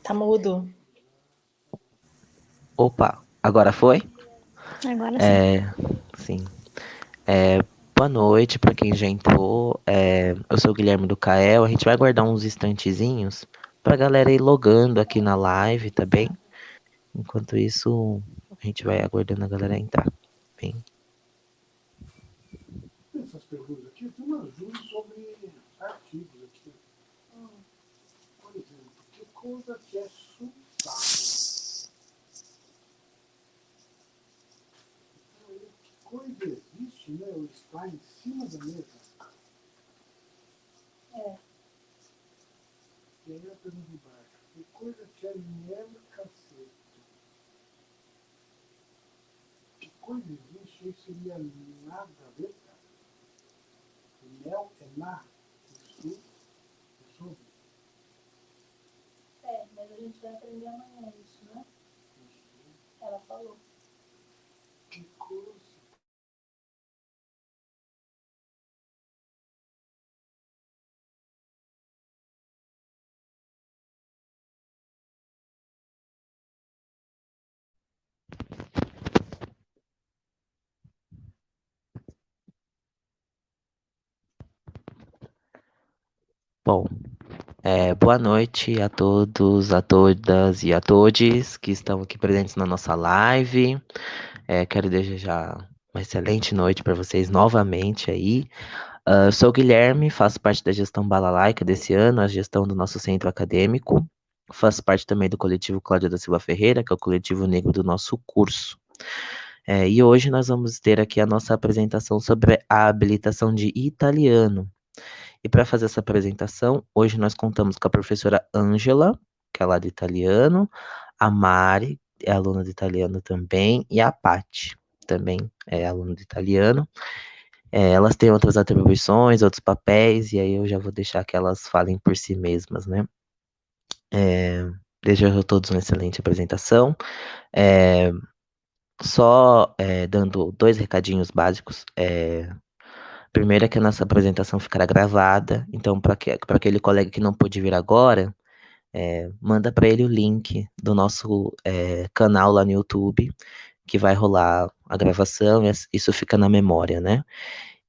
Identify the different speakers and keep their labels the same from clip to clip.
Speaker 1: Tá mudo.
Speaker 2: Opa, agora foi?
Speaker 3: Agora sim.
Speaker 2: Sim. Boa noite para quem já entrou. Eu sou o Guilherme do Cael. A gente vai guardar uns instantezinhos pra galera ir logando aqui na live, tá bem? Enquanto isso, a gente vai aguardando a galera entrar. Bem.
Speaker 4: Essas perguntas aqui, tem umas dúvidas sobre artigos aqui. Por exemplo, que coisa que é sultado? Que coisa existe, né? Ou está em cima da mesa? E aí a pergunta de baixo. Que coisa que é mel caceto? Que coisa existe? Isso seria nada a ver, cara. Mel é na, isso, sobre.
Speaker 1: Mas a gente vai aprender amanhã isso, né? Ela falou.
Speaker 4: Que coisa.
Speaker 2: Bom, boa noite a todos, a todas e a todes que estão aqui presentes na nossa live. Quero desejar uma excelente noite para vocês novamente aí. Eu sou o Guilherme, faço parte da gestão Balalaica desse ano, a gestão do nosso centro acadêmico. Faço parte também do coletivo Cláudia da Silva Ferreira, que é o coletivo negro do nosso curso. E hoje nós vamos ter aqui a nossa apresentação sobre a habilitação de italiano. E para fazer essa apresentação, hoje nós contamos com a professora Ângela, que é lá de italiano, a Mari, é aluna de italiano também, e a Pati, também é aluna de italiano. Elas têm outras atribuições, outros papéis, e aí eu já vou deixar que elas falem por si mesmas, né? Desejo a todos uma excelente apresentação. É, dando dois recadinhos básicos. Primeiro é que a nossa apresentação ficará gravada, então para aquele colega que não pôde vir agora, manda para ele o link do nosso canal lá no YouTube, que vai rolar a gravação, e isso fica na memória, né?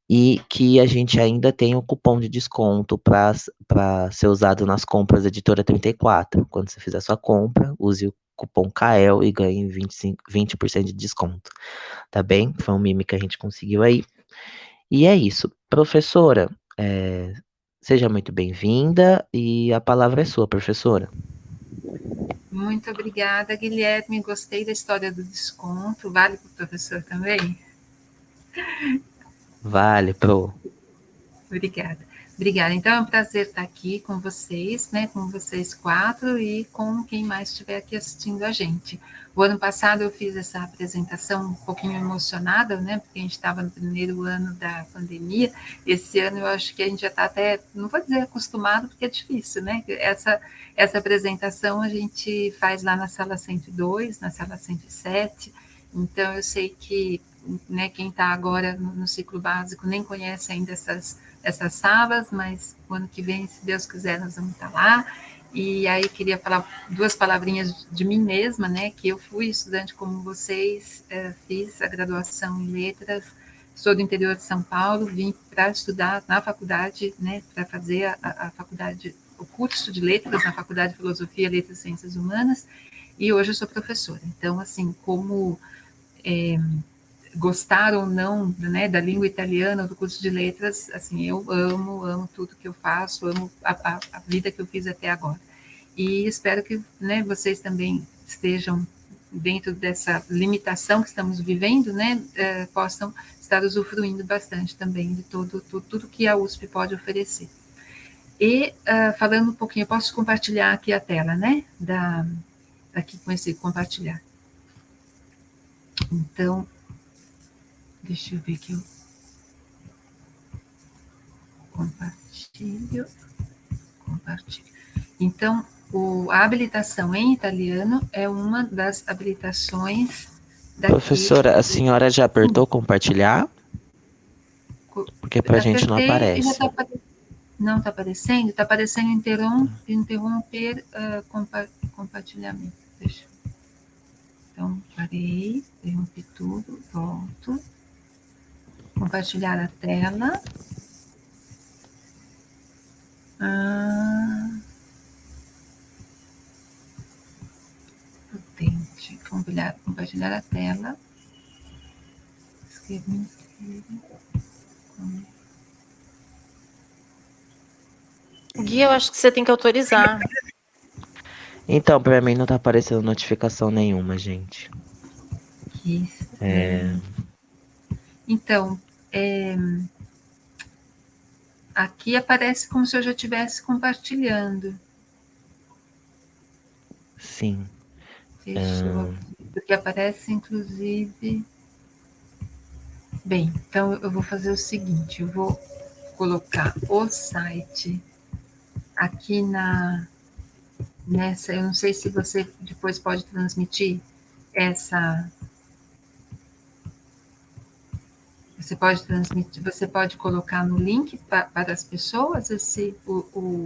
Speaker 2: E que a gente ainda tem um cupom de desconto para ser usado nas compras da Editora 34. Quando você fizer sua compra, use o cupom CAEL e ganhe 20% de desconto, tá bem? Foi um meme que a gente conseguiu aí. E é isso. Professora, seja muito bem-vinda e a palavra é sua, professora.
Speaker 5: Muito obrigada, Guilherme. Gostei da história do desconto. Vale para o professor também?
Speaker 2: Vale, pro.
Speaker 5: Obrigada. Obrigada. Então, é um prazer estar aqui com vocês, né, com vocês quatro e com quem mais estiver aqui assistindo a gente. O ano passado eu fiz essa apresentação um pouquinho emocionada, né, porque a gente estava no primeiro ano da pandemia. Esse ano eu acho que a gente já está até, não vou dizer acostumado, porque é difícil, né? Essa apresentação a gente faz lá na sala 102, na sala 107. Então, eu sei que, né, quem está agora no ciclo básico nem conhece ainda essas salas, mas o ano que vem, se Deus quiser, nós vamos estar lá. E aí queria falar duas palavrinhas de mim mesma, né, que eu fui estudante como vocês, fiz a graduação em letras, sou do interior de São Paulo, vim para estudar na faculdade, né, para fazer a faculdade, o curso de letras na Faculdade de Filosofia, Letras e Ciências Humanas, e hoje eu sou professora. Então, assim, como gostar ou não, né, da língua italiana, do curso de letras, assim, eu amo tudo que eu faço, amo a vida que eu fiz até agora. E espero que, né, vocês também estejam dentro dessa limitação que estamos vivendo, né, possam estar usufruindo bastante também de tudo que a USP pode oferecer. E falando um pouquinho, eu posso compartilhar aqui a tela, né, aqui com esse compartilhar. Então, deixa eu ver aqui, eu compartilho. Então, a habilitação em italiano é uma das habilitações daqui.
Speaker 2: Professora, a senhora já apertou compartilhar? Porque pra gente não
Speaker 5: Apertei e já
Speaker 2: aparece.
Speaker 5: não está aparecendo? Está aparecendo interromper compartilhamento. Deixa eu... Então, parei, interrompi tudo, volto. Compartilhar a tela. Potente. Compartilhar a tela. Escrever inteiro.
Speaker 1: Gui, eu acho que você tem que autorizar.
Speaker 2: Então, pra mim não tá aparecendo notificação nenhuma, gente.
Speaker 5: Que estranho. Então, aqui aparece como se eu já estivesse compartilhando.
Speaker 2: Sim.
Speaker 5: Deixa eu... Porque aparece, inclusive... Bem, então eu vou fazer o seguinte, eu vou colocar o site aqui nessa... Eu não sei se você depois pode transmitir essa... Você pode colocar no link para as pessoas o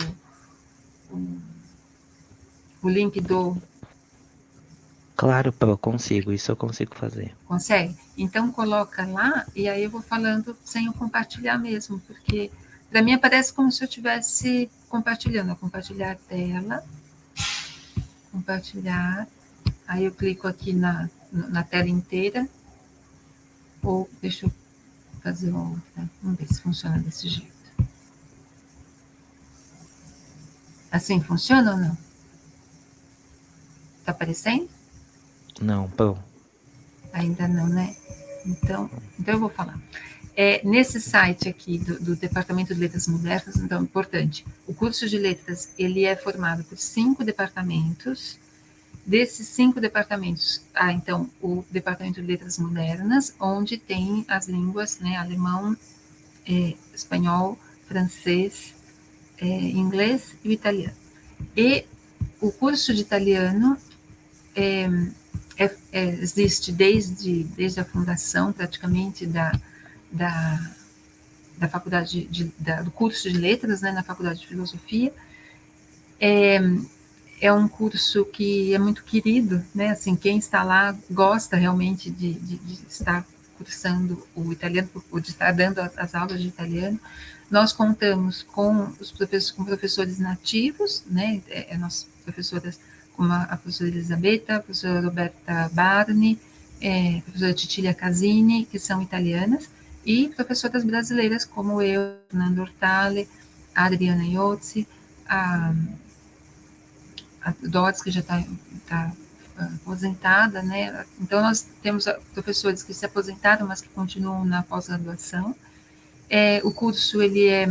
Speaker 5: link do...
Speaker 2: Claro, eu consigo, isso eu consigo fazer.
Speaker 5: Consegue? Então coloca lá e aí eu vou falando sem eu compartilhar mesmo, porque para mim aparece como se eu estivesse compartilhando. Compartilhar tela, compartilhar, aí eu clico aqui na tela inteira, ou deixa eu fazer outra, vamos ver se funciona desse jeito. Assim funciona ou não? Tá aparecendo?
Speaker 2: Não, pô.
Speaker 5: Ainda não, né? Então eu vou falar. Nesse site aqui do Departamento de Letras Modernas, então, é importante, o curso de letras, ele é formado por 5 departamentos. Desses 5 departamentos, então, o Departamento de Letras Modernas, onde tem as línguas, né, alemão, espanhol, francês, inglês e o italiano. E o curso de italiano existe desde a fundação, praticamente, da faculdade do curso de letras, né, na faculdade de filosofia. É um curso que é muito querido, né, assim, quem está lá gosta realmente de estar cursando o italiano, ou de estar dando as aulas de italiano. Nós contamos com professores nativos, né, nossas professoras, como a professora Elisabetta, a professora Roberta Barni, a professora Cecilia Casini, que são italianas, e professoras brasileiras como eu, Fernando Ortale, a Adriana Iozzi, a Doris, que já está aposentada, né? Então, nós temos professores que se aposentaram, mas que continuam na pós-graduação. O curso, ele é...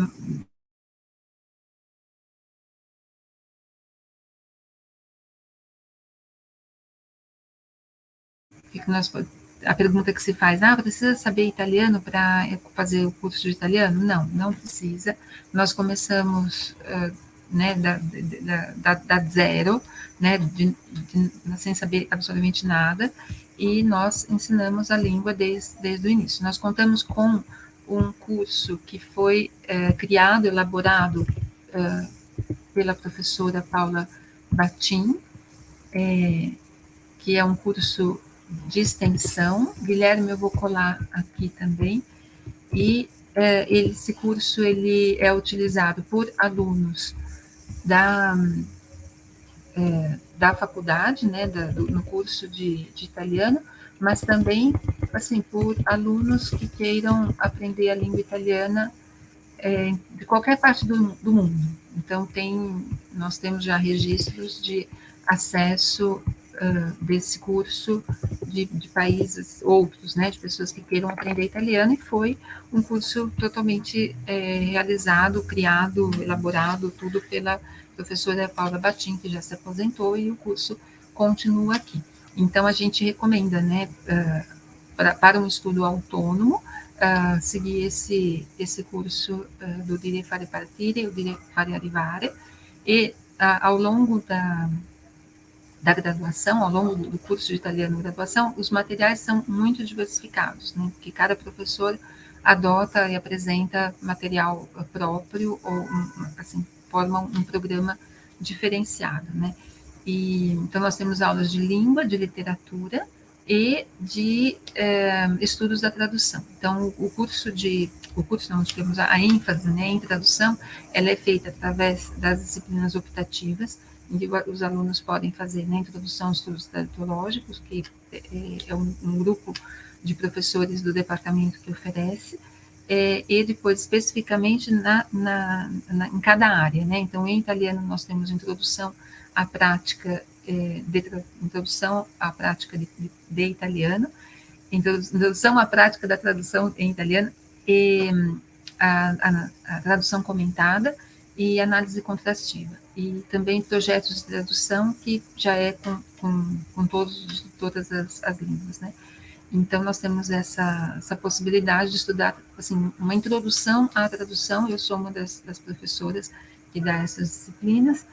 Speaker 5: A pergunta que se faz, precisa saber italiano para fazer o curso de italiano? Não, não precisa. Nós começamos... né, da zero, né, sem saber absolutamente nada, e nós ensinamos a língua desde o início. Nós contamos com um curso que foi criado, elaborado pela professora Paula Batin, que é um curso de extensão. Guilherme, eu vou colar aqui também, e esse curso ele é utilizado por alunos da faculdade, né, no curso de italiano, mas também, assim, por alunos que queiram aprender a língua italiana de qualquer parte do mundo. Então, nós temos já registros de acesso desse curso de países outros, né, de pessoas que queiram aprender italiano, e foi um curso totalmente realizado, criado, elaborado, tudo pela professora Paula Batin, que já se aposentou, e o curso continua aqui. Então, a gente recomenda, né, para um estudo autônomo, seguir esse curso do Dire Fare Partire, o Dire Fare Arrivare, e ao longo da graduação, ao longo do curso de italiano graduação, os materiais são muito diversificados, né, porque cada professor adota e apresenta material próprio ou assim, forma um programa diferenciado, né? E, então, nós temos aulas de língua, de literatura e de estudos da tradução. Então, o curso não, temos a ênfase, né, em tradução, ela é feita através das disciplinas optativas, em que os alunos podem fazer, né, introdução aos estudos tradutológicos, que é um grupo de professores do departamento que oferece, e depois especificamente em cada área, né? Então, em italiano nós temos introdução à prática introdução à prática de italiano, introdução à prática da tradução em italiano e a tradução comentada e análise contrastiva. E também projetos de tradução que já é com todas as línguas, né? Então, nós temos essa possibilidade de estudar, assim, uma introdução à tradução. Eu sou uma das professoras que dá essas disciplinas.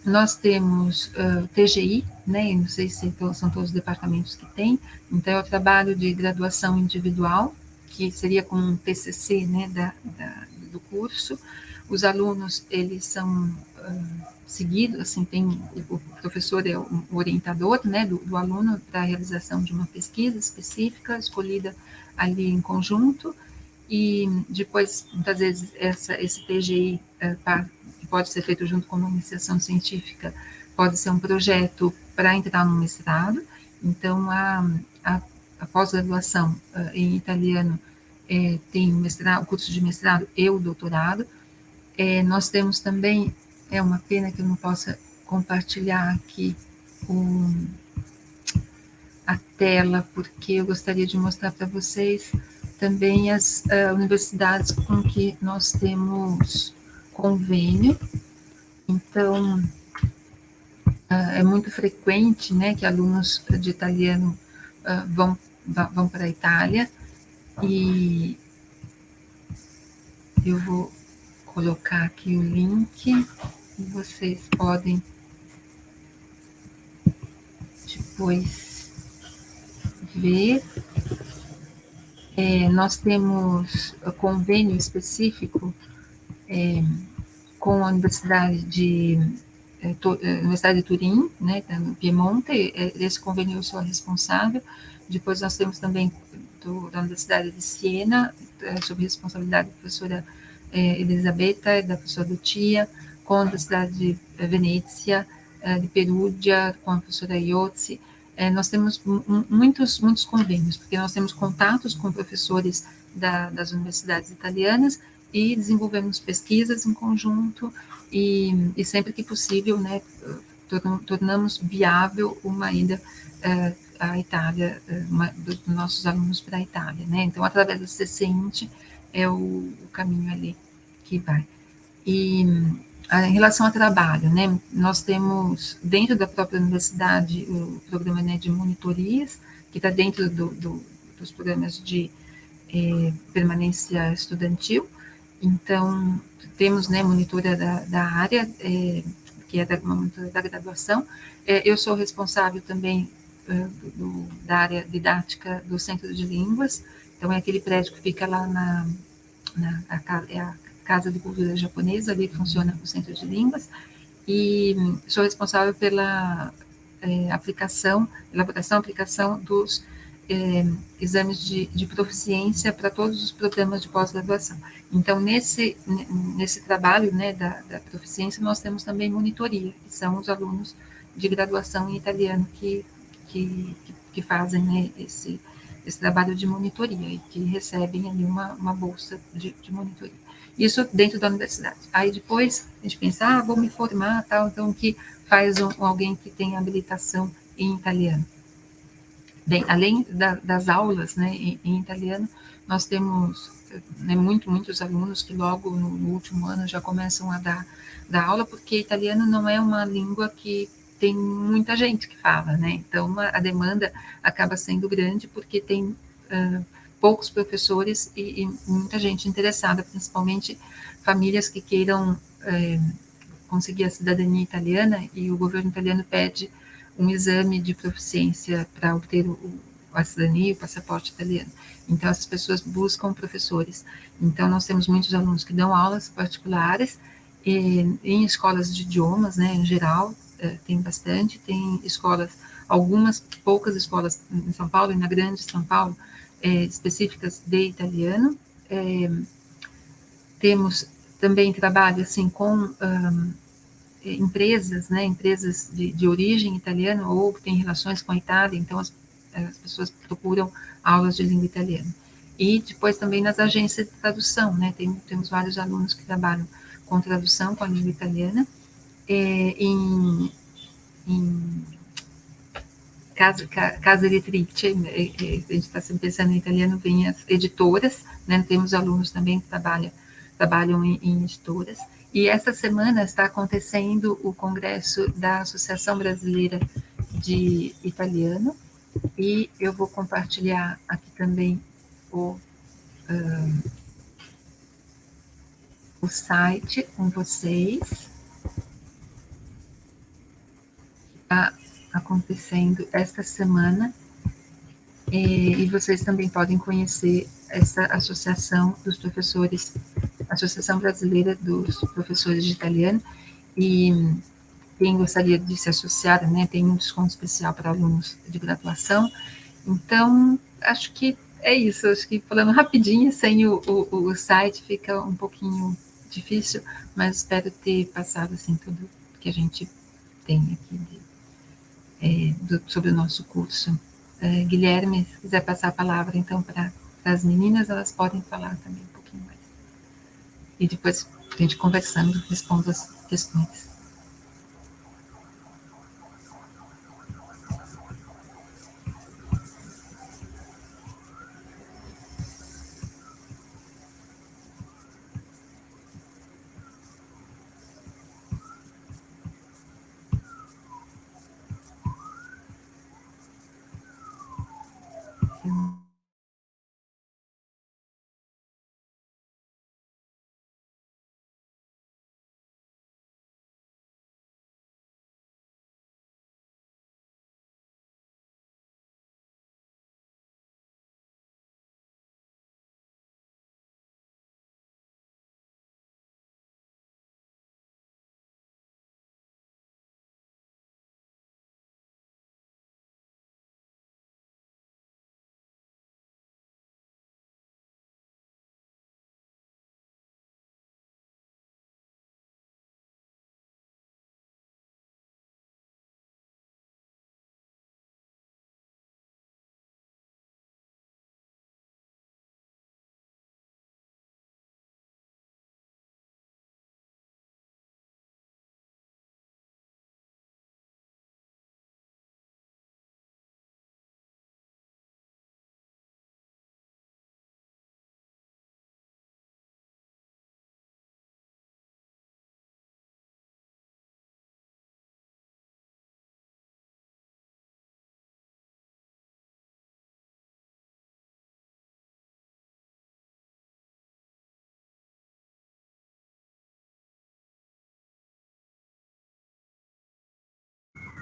Speaker 5: Nós temos TGI, né? Não sei se são todos os departamentos que tem. Então, é o trabalho de graduação individual, que seria como um TCC, né, do curso. Os alunos, eles são seguidos, assim, o professor é o orientador, né, do aluno para a realização de uma pesquisa específica, escolhida ali em conjunto, e depois, muitas vezes, esse TGI, que pode ser feito junto com uma iniciação científica, pode ser um projeto para entrar no mestrado. Então, a pós-graduação em italiano tem o curso de mestrado e o doutorado. Nós temos também, é uma pena que eu não possa compartilhar aqui a tela, porque eu gostaria de mostrar para vocês também as universidades com que nós temos convênio. Então, é muito frequente, né, que alunos de italiano vão para a Itália, e eu vou colocar aqui o link e vocês podem depois ver. Nós temos convênio específico com a Universidade de Turim, né, no Piemonte. Esse convênio eu sou a responsável. Depois nós temos também da Universidade de Siena, sob responsabilidade da professora Elisabetta e da professora Lucia, com a Universidade de Venezia, de Perugia, com a professora Iozzi. Nós temos muitos convênios, porque nós temos contatos com professores das universidades italianas e desenvolvemos pesquisas em conjunto e sempre que possível, né, tornamos viável uma ida à Itália, dos nossos alunos para a Itália, né? Então, através do CCINT é o caminho ali que vai. E em relação ao trabalho, né, nós temos dentro da própria universidade o programa, né, de monitorias, que está dentro dos programas de permanência estudantil. Então, temos, né, monitora da área, que é uma monitora da graduação. Eu sou responsável também da área didática do Centro de Línguas. Então, é aquele prédio que fica lá a Casa de Cultura Japonesa, ali funciona o Centro de Línguas, e sou responsável pela elaboração e aplicação dos exames de proficiência para todos os programas de pós-graduação. Então, nesse trabalho, né, da proficiência, nós temos também monitoria, que são os alunos de graduação em italiano que fazem, né, esse trabalho de monitoria e que recebem ali uma bolsa de monitoria. Isso dentro da universidade. Aí depois a gente pensa, vou me formar, tal, então que faz alguém que tem habilitação em italiano. Bem, além das aulas, né, em italiano, nós temos, né, muitos alunos que logo no último ano já começam a dar aula, porque italiano não é uma língua que tem muita gente que fala, né? Então a demanda acaba sendo grande porque tem poucos professores e muita gente interessada, principalmente famílias que queiram conseguir a cidadania italiana, e o governo italiano pede um exame de proficiência para obter a cidadania e o passaporte italiano. Então, essas pessoas buscam professores. Então, nós temos muitos alunos que dão aulas particulares em escolas de idiomas, né, em geral, tem bastante, tem escolas, algumas poucas escolas em São Paulo e na grande São Paulo, específicas de italiano. Temos também trabalho assim com empresas, né, empresas de origem italiana ou que têm relações com a Itália, então as pessoas procuram aulas de língua italiana. E depois também nas agências de tradução, né, temos vários alunos que trabalham com tradução com a língua italiana, em casa editrice, a gente está sempre pensando em italiano, vem as editoras, né, temos alunos também que trabalham em editoras, e essa semana está acontecendo o congresso da Associação Brasileira de Italiano, e eu vou compartilhar aqui também o site com vocês. Está acontecendo esta semana, e vocês também podem conhecer essa associação dos professores, Associação Brasileira dos Professores de Italiano, e quem gostaria de se associar, né, tem um desconto especial para alunos de graduação. Então, acho que é isso, acho que falando rapidinho, sem o site fica um pouquinho difícil, mas espero ter passado assim tudo que a gente tem aqui sobre o nosso curso. Guilherme, se quiser passar a palavra então para as meninas, elas podem falar também um pouquinho mais. E depois a gente conversando, respondo as questões.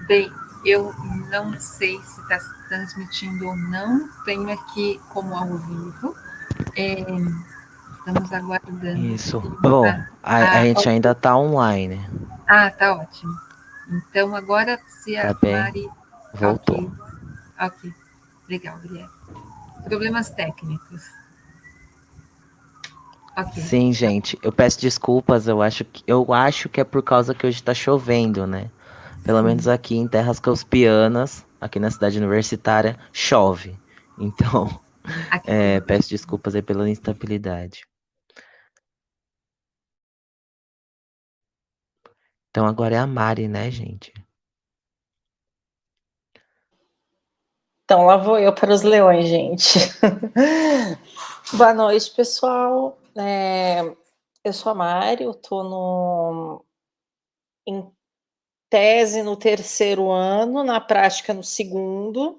Speaker 5: Bem, eu não sei se está transmitindo ou não, tenho aqui como ao vivo, estamos aguardando.
Speaker 2: Isso. Bom, a gente ainda está online.
Speaker 5: Tá ótimo. Então, agora, se a Mari...
Speaker 2: Voltou.
Speaker 5: Ok. Legal, Guilherme. Problemas técnicos. Okay.
Speaker 2: Sim, gente, eu peço desculpas, eu acho que é por causa que hoje está chovendo, né? Pelo menos aqui em Terras Causpianas, aqui na cidade universitária, chove. Então, peço desculpas aí pela instabilidade. Então agora é a Mari, né, gente?
Speaker 1: Então lá vou eu para os leões, gente. Boa noite, pessoal. Eu sou a Mari, eu estou em tese no 3º ano, na prática no 2º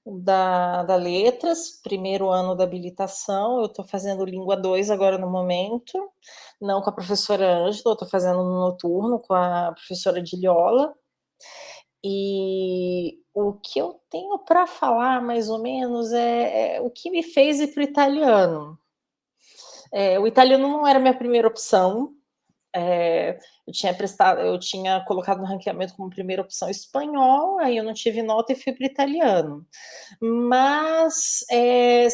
Speaker 1: da Letras, 1º ano da habilitação. Eu estou fazendo língua 2 agora no momento, não com a professora Ângela, eu estou fazendo no noturno com a professora Diliola. E o que eu tenho para falar, mais ou menos, é o que me fez ir para o italiano. O italiano não era a minha primeira opção. Eu tinha colocado no ranqueamento como primeira opção espanhol, aí eu não tive nota e fui para o italiano. Mas,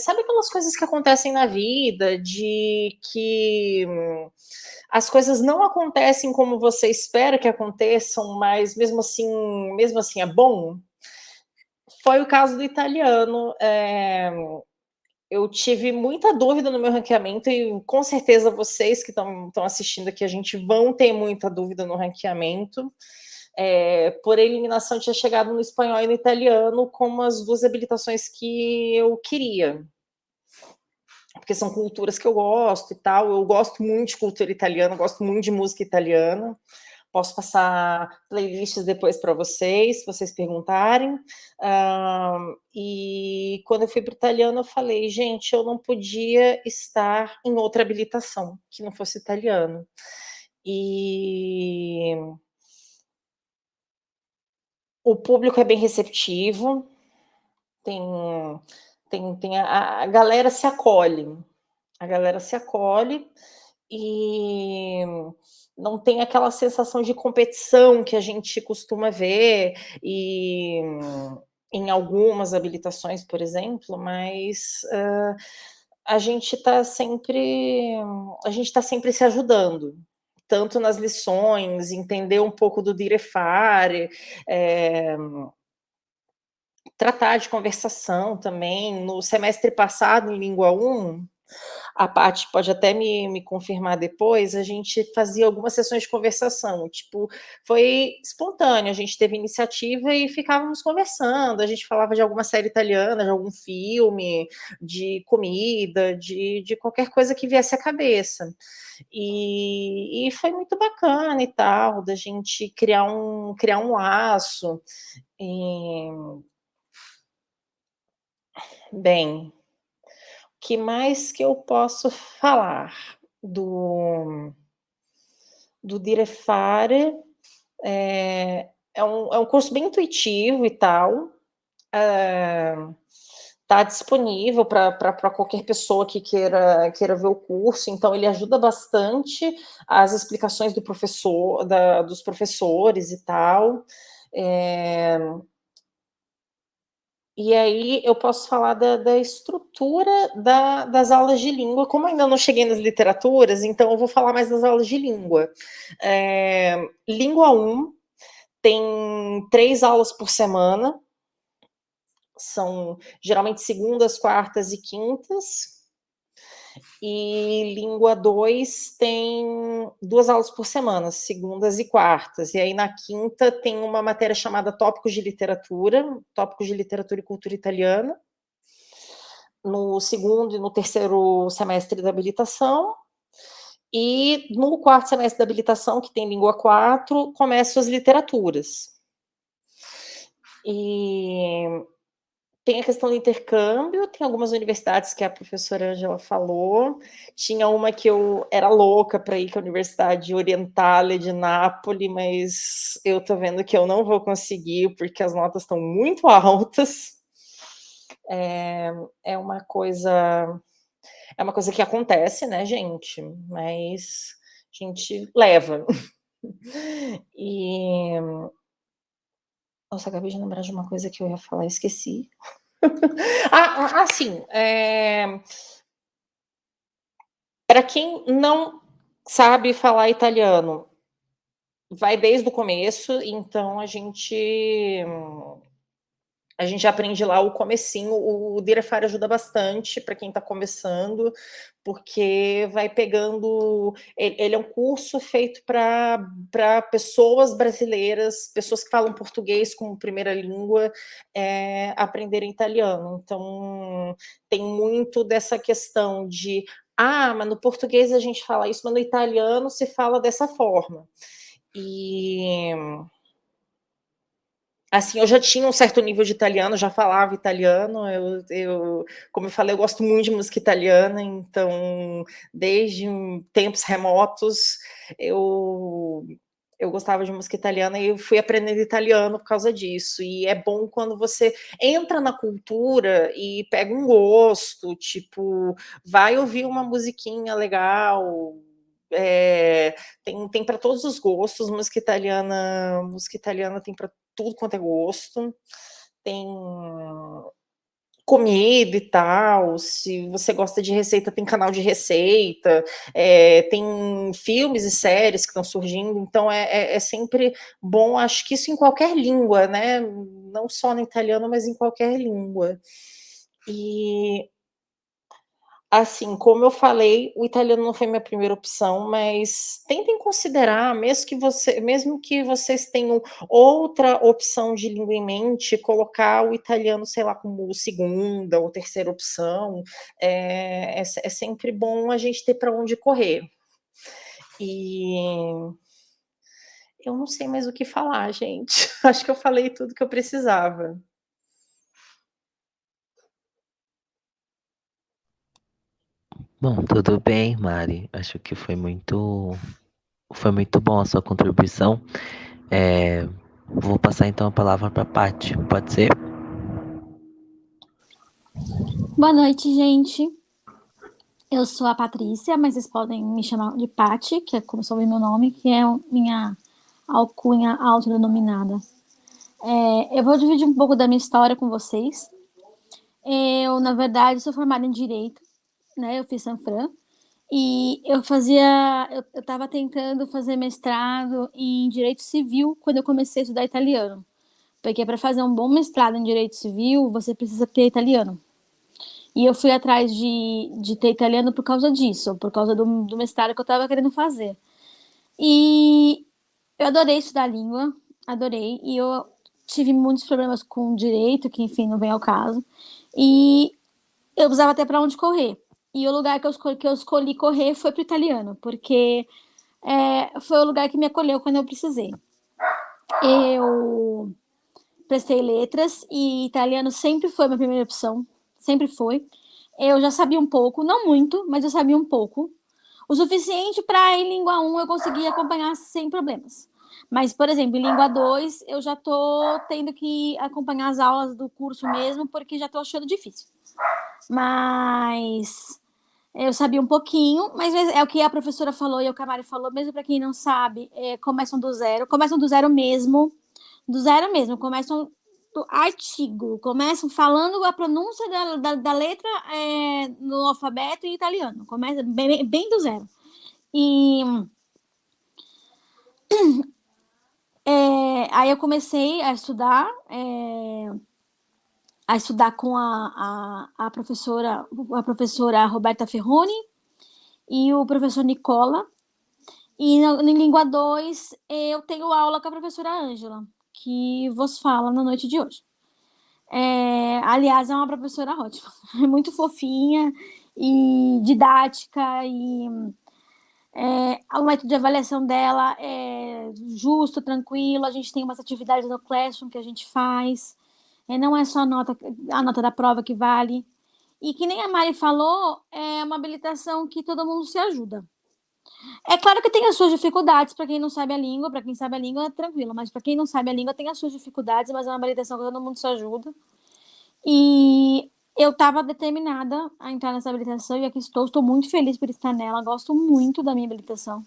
Speaker 1: sabe aquelas coisas que acontecem na vida, de que as coisas não acontecem como você espera que aconteçam, mas mesmo assim é bom? Foi o caso do italiano. Eu tive muita dúvida no meu ranqueamento e com certeza vocês que estão assistindo aqui, a gente vão ter muita dúvida no ranqueamento. Por eliminação, eu tinha chegado no espanhol e no italiano como as 2 habilitações que eu queria. Porque são culturas que eu gosto e tal. Eu gosto muito de cultura italiana, gosto muito de música italiana. Posso passar playlists depois para vocês, se vocês perguntarem. E quando eu fui para o italiano, eu falei, gente, eu não podia estar em outra habilitação que não fosse italiano. E o público é bem receptivo, a galera se acolhe. A galera se acolhe e não tem aquela sensação de competição que a gente costuma ver e em algumas habilitações, por exemplo, mas a gente está sempre se ajudando, tanto nas lições, entender um pouco do dire fare, tratar de conversação também. No semestre passado, em língua 1, a Paty pode até me confirmar depois, a gente fazia algumas sessões de conversação, tipo, foi espontâneo, a gente teve iniciativa e ficávamos conversando, a gente falava de alguma série italiana, de algum filme, de comida, de qualquer coisa que viesse à cabeça. E foi muito bacana e tal, da gente criar um laço. Bem, o que mais que eu posso falar do Dire Fare? É um curso bem intuitivo e tal. Tá disponível para qualquer pessoa que queira ver o curso, então ele ajuda bastante as explicações dos professores e tal. E aí eu posso falar da estrutura das aulas de língua. Como ainda não cheguei nas literaturas, então eu vou falar mais das aulas de língua. Língua 1 tem 3 aulas por semana, são geralmente segundas, quartas e quintas. E língua 2 tem 2 aulas por semana, segundas e quartas. E aí na quinta tem uma matéria chamada Tópicos de Literatura e Cultura Italiana, no segundo e no terceiro semestre da habilitação. E no quarto semestre da habilitação, que tem língua 4, começam as literaturas. E tem a questão do intercâmbio, tem algumas universidades que a professora Ângela falou, tinha uma que eu era louca para ir, que é a Universidade Orientale de Nápoles, mas eu tô vendo que eu não vou conseguir, porque as notas estão muito altas. É uma coisa que acontece, né, gente? Mas a gente leva. E nossa, acabei de lembrar de uma coisa que eu ia falar, esqueci. Sim. Para quem não sabe falar italiano, vai desde o começo, então a gente aprende lá o comecinho. O Dire Fare ajuda bastante para quem está começando, porque vai pegando. Ele é um curso feito para pessoas brasileiras, pessoas que falam português como primeira língua, aprenderem italiano. Então, tem muito dessa questão de mas no português a gente fala isso, mas no italiano se fala dessa forma. E assim, eu já tinha um certo nível de italiano, já falava italiano, como eu falei, eu gosto muito de música italiana, então, desde tempos remotos, eu Eu gostava de música italiana e eu fui aprendendo italiano por causa disso. E é bom quando você entra na cultura e pega um gosto, tipo, vai ouvir uma musiquinha legal. Tem para todos os gostos, música italiana tem para tudo quanto é gosto. Tem comida e tal, se você gosta de receita, tem canal de receita, tem filmes e séries que estão surgindo, então é sempre bom, acho que isso em qualquer língua, né? Não só no italiano, mas em qualquer língua. E assim, como eu falei, o italiano não foi minha primeira opção, mas tentem considerar, mesmo que vocês tenham outra opção de língua em mente, colocar o italiano, sei lá, como segunda ou terceira opção, é sempre bom a gente ter para onde correr. E eu não sei mais o que falar, gente. Acho que eu falei tudo que eu precisava.
Speaker 2: Bom, tudo bem, Mari. Acho que foi muito bom a sua contribuição. Vou passar então a palavra para a Paty, pode ser?
Speaker 3: Boa noite, gente. Eu sou a Patrícia, mas vocês podem me chamar de Paty, que é como soube meu nome, que é minha alcunha autodenominada. Eu vou dividir um pouco da minha história com vocês. Eu, na verdade, sou formada em Direito, né? Eu fiz Sanfran. E eu estava tentando fazer mestrado em Direito Civil quando eu comecei a estudar italiano. Porque para fazer um bom mestrado em Direito Civil, você precisa ter italiano. E eu fui atrás de ter italiano por causa disso, por causa do mestrado que eu estava querendo fazer. E eu adorei estudar a língua, adorei, e eu tive muitos problemas com direito, que enfim, não vem ao caso, e eu precisava ter para onde correr. E o lugar que eu escolhi correr foi para o italiano, porque foi o lugar que me acolheu quando eu precisei. Eu prestei letras e italiano sempre foi a minha primeira opção, sempre foi. Eu já sabia um pouco, não muito, mas eu sabia um pouco. O suficiente para em língua 1 eu conseguir acompanhar sem problemas. Mas, por exemplo, em língua 2 eu já estou tendo que acompanhar as aulas do curso mesmo, porque já estou achando difícil. Mas eu sabia um pouquinho, mas é o que a professora falou e o Camari falou, mesmo para quem não sabe, começam do zero mesmo, começam do artigo, começam falando a pronúncia da letra no alfabeto em italiano, começa bem do zero. E aí eu comecei a estudar com a professora Roberta Ferroni e o professor Nicola. E em língua 2 eu tenho aula com a professora Ângela, que vos fala na noite de hoje. Aliás, é uma professora ótima, é muito fofinha e didática, e o método de avaliação dela é justo, tranquilo, a gente tem umas atividades no Classroom que a gente faz, não é só a nota da prova que vale, e que nem a Mari falou, é uma habilitação que todo mundo se ajuda. É claro que tem as suas dificuldades para quem não sabe a língua, para quem sabe a língua é tranquilo, mas para quem não sabe a língua tem as suas dificuldades, mas é uma habilitação que todo mundo se ajuda. E eu estava determinada a entrar nessa habilitação e aqui estou muito feliz por estar nela, gosto muito da minha habilitação.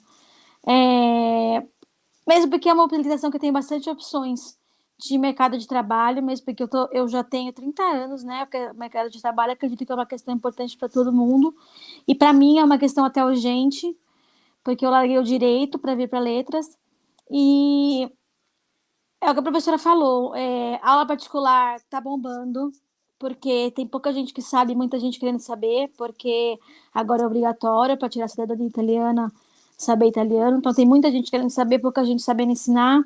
Speaker 3: Mesmo porque é uma habilitação que tem bastante opções de mercado de trabalho, mesmo porque eu já tenho 30 anos, né? Porque o mercado de trabalho acredito que é uma questão importante para todo mundo, e para mim é uma questão até urgente, porque eu larguei o direito para vir para letras, e é o que a professora falou, aula particular tá bombando, porque tem pouca gente que sabe, muita gente querendo saber, porque agora é obrigatório para tirar a cidadania italiana, saber italiano, então tem muita gente querendo saber, pouca gente sabendo ensinar.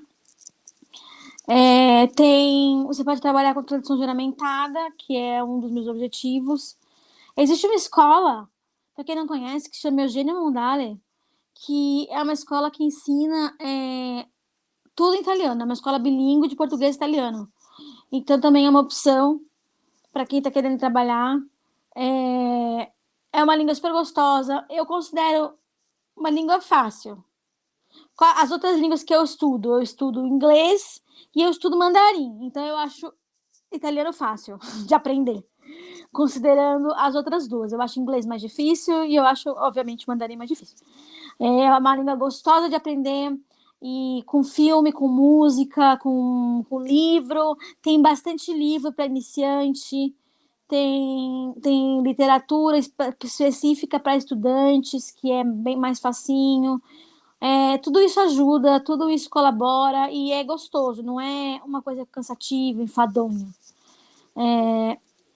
Speaker 3: Você pode trabalhar com tradução juramentada, que é um dos meus objetivos. Existe uma escola, para quem não conhece, que chama Eugenio Mondale, que é uma escola que ensina tudo em italiano, é uma escola bilíngue de português e italiano. Então também é uma opção para quem está querendo trabalhar. É uma língua super gostosa. Eu considero uma língua fácil, as outras línguas que eu estudo inglês e eu estudo mandarim. Então eu acho italiano fácil de aprender, considerando as outras duas. Eu acho inglês mais difícil e eu acho, obviamente, mandarim mais difícil. É uma língua gostosa de aprender e com filme, com música, com livro. Tem bastante livro para iniciante. Tem literatura específica para estudantes, que é bem mais facinho. Tudo isso ajuda, tudo isso colabora e é gostoso, não é uma coisa cansativa, enfadonha.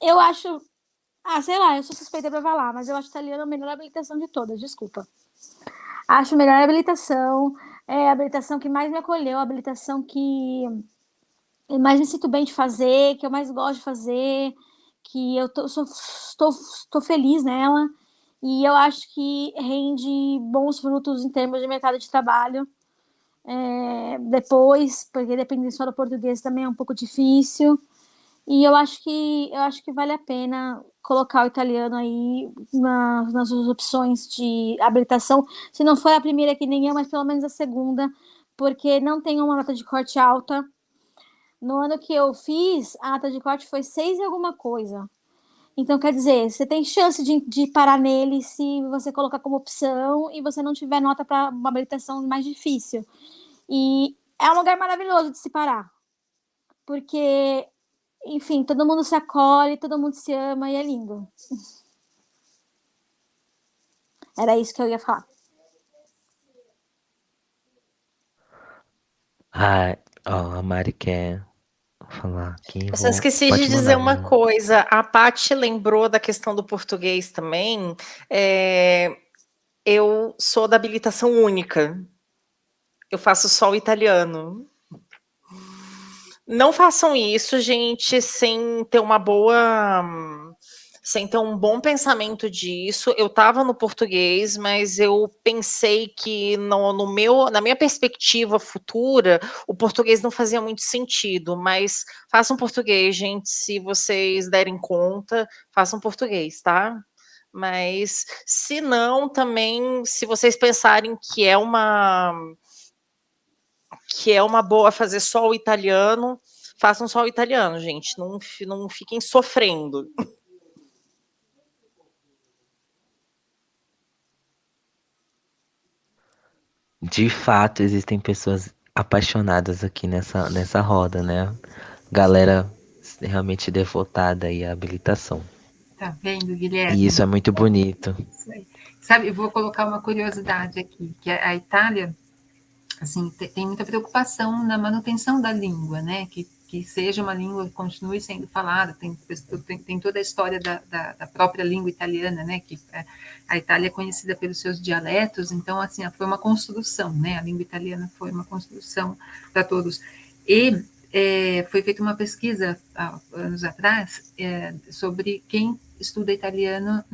Speaker 3: Eu acho, sei lá, eu sou suspeita para falar, mas eu acho italiano a melhor habilitação de todas, desculpa. Acho a melhor habilitação, é a habilitação que mais me acolheu, a habilitação que eu mais me sinto bem de fazer, que eu mais gosto de fazer, que eu estou feliz nela, e eu acho que rende bons frutos em termos de mercado de trabalho. Depois, porque dependendo só do português também é um pouco difícil. E eu acho que vale a pena colocar o italiano aí nas suas opções de habilitação. Se não for a primeira que nem eu, mas pelo menos a segunda, porque não tem uma nota de corte alta. No ano que eu fiz, a nota de corte foi 6 e alguma coisa. Então, quer dizer, você tem chance de parar nele se você colocar como opção e você não tiver nota para uma habilitação mais difícil. E é um lugar maravilhoso de se parar, porque, enfim, todo mundo se acolhe, todo mundo se ama e é lindo. Era isso que eu ia falar.
Speaker 2: A Mari quer falar aqui.
Speaker 1: Eu só esqueci de
Speaker 2: Pode
Speaker 1: dizer
Speaker 2: mandar,
Speaker 1: uma
Speaker 2: Mari.
Speaker 1: coisa. A Paty lembrou da questão do português também. Eu sou da habilitação única. Eu faço só o italiano. Não façam isso, gente, sem ter um bom pensamento disso. Eu estava no português, mas eu pensei que na minha perspectiva futura, o português não fazia muito sentido. Mas façam português, gente, se vocês derem conta, façam português, tá? Mas se não, também, se vocês pensarem que é uma boa fazer só o italiano, façam só o italiano, gente. Não fiquem sofrendo.
Speaker 2: De fato, existem pessoas apaixonadas aqui nessa roda, né? Galera realmente devotada aí à habilitação.
Speaker 5: Tá vendo, Guilherme?
Speaker 2: E isso é muito bonito.
Speaker 5: Sabe, eu vou colocar uma curiosidade aqui, que a Itália, assim, tem muita preocupação na manutenção da língua, né? Que seja uma língua que continue sendo falada. Tem toda a história da própria língua italiana, né? Que a Itália é conhecida pelos seus dialetos, então, assim, foi uma construção, né? A língua italiana foi uma construção para todos. E foi feita uma pesquisa há anos atrás sobre quem estuda italiano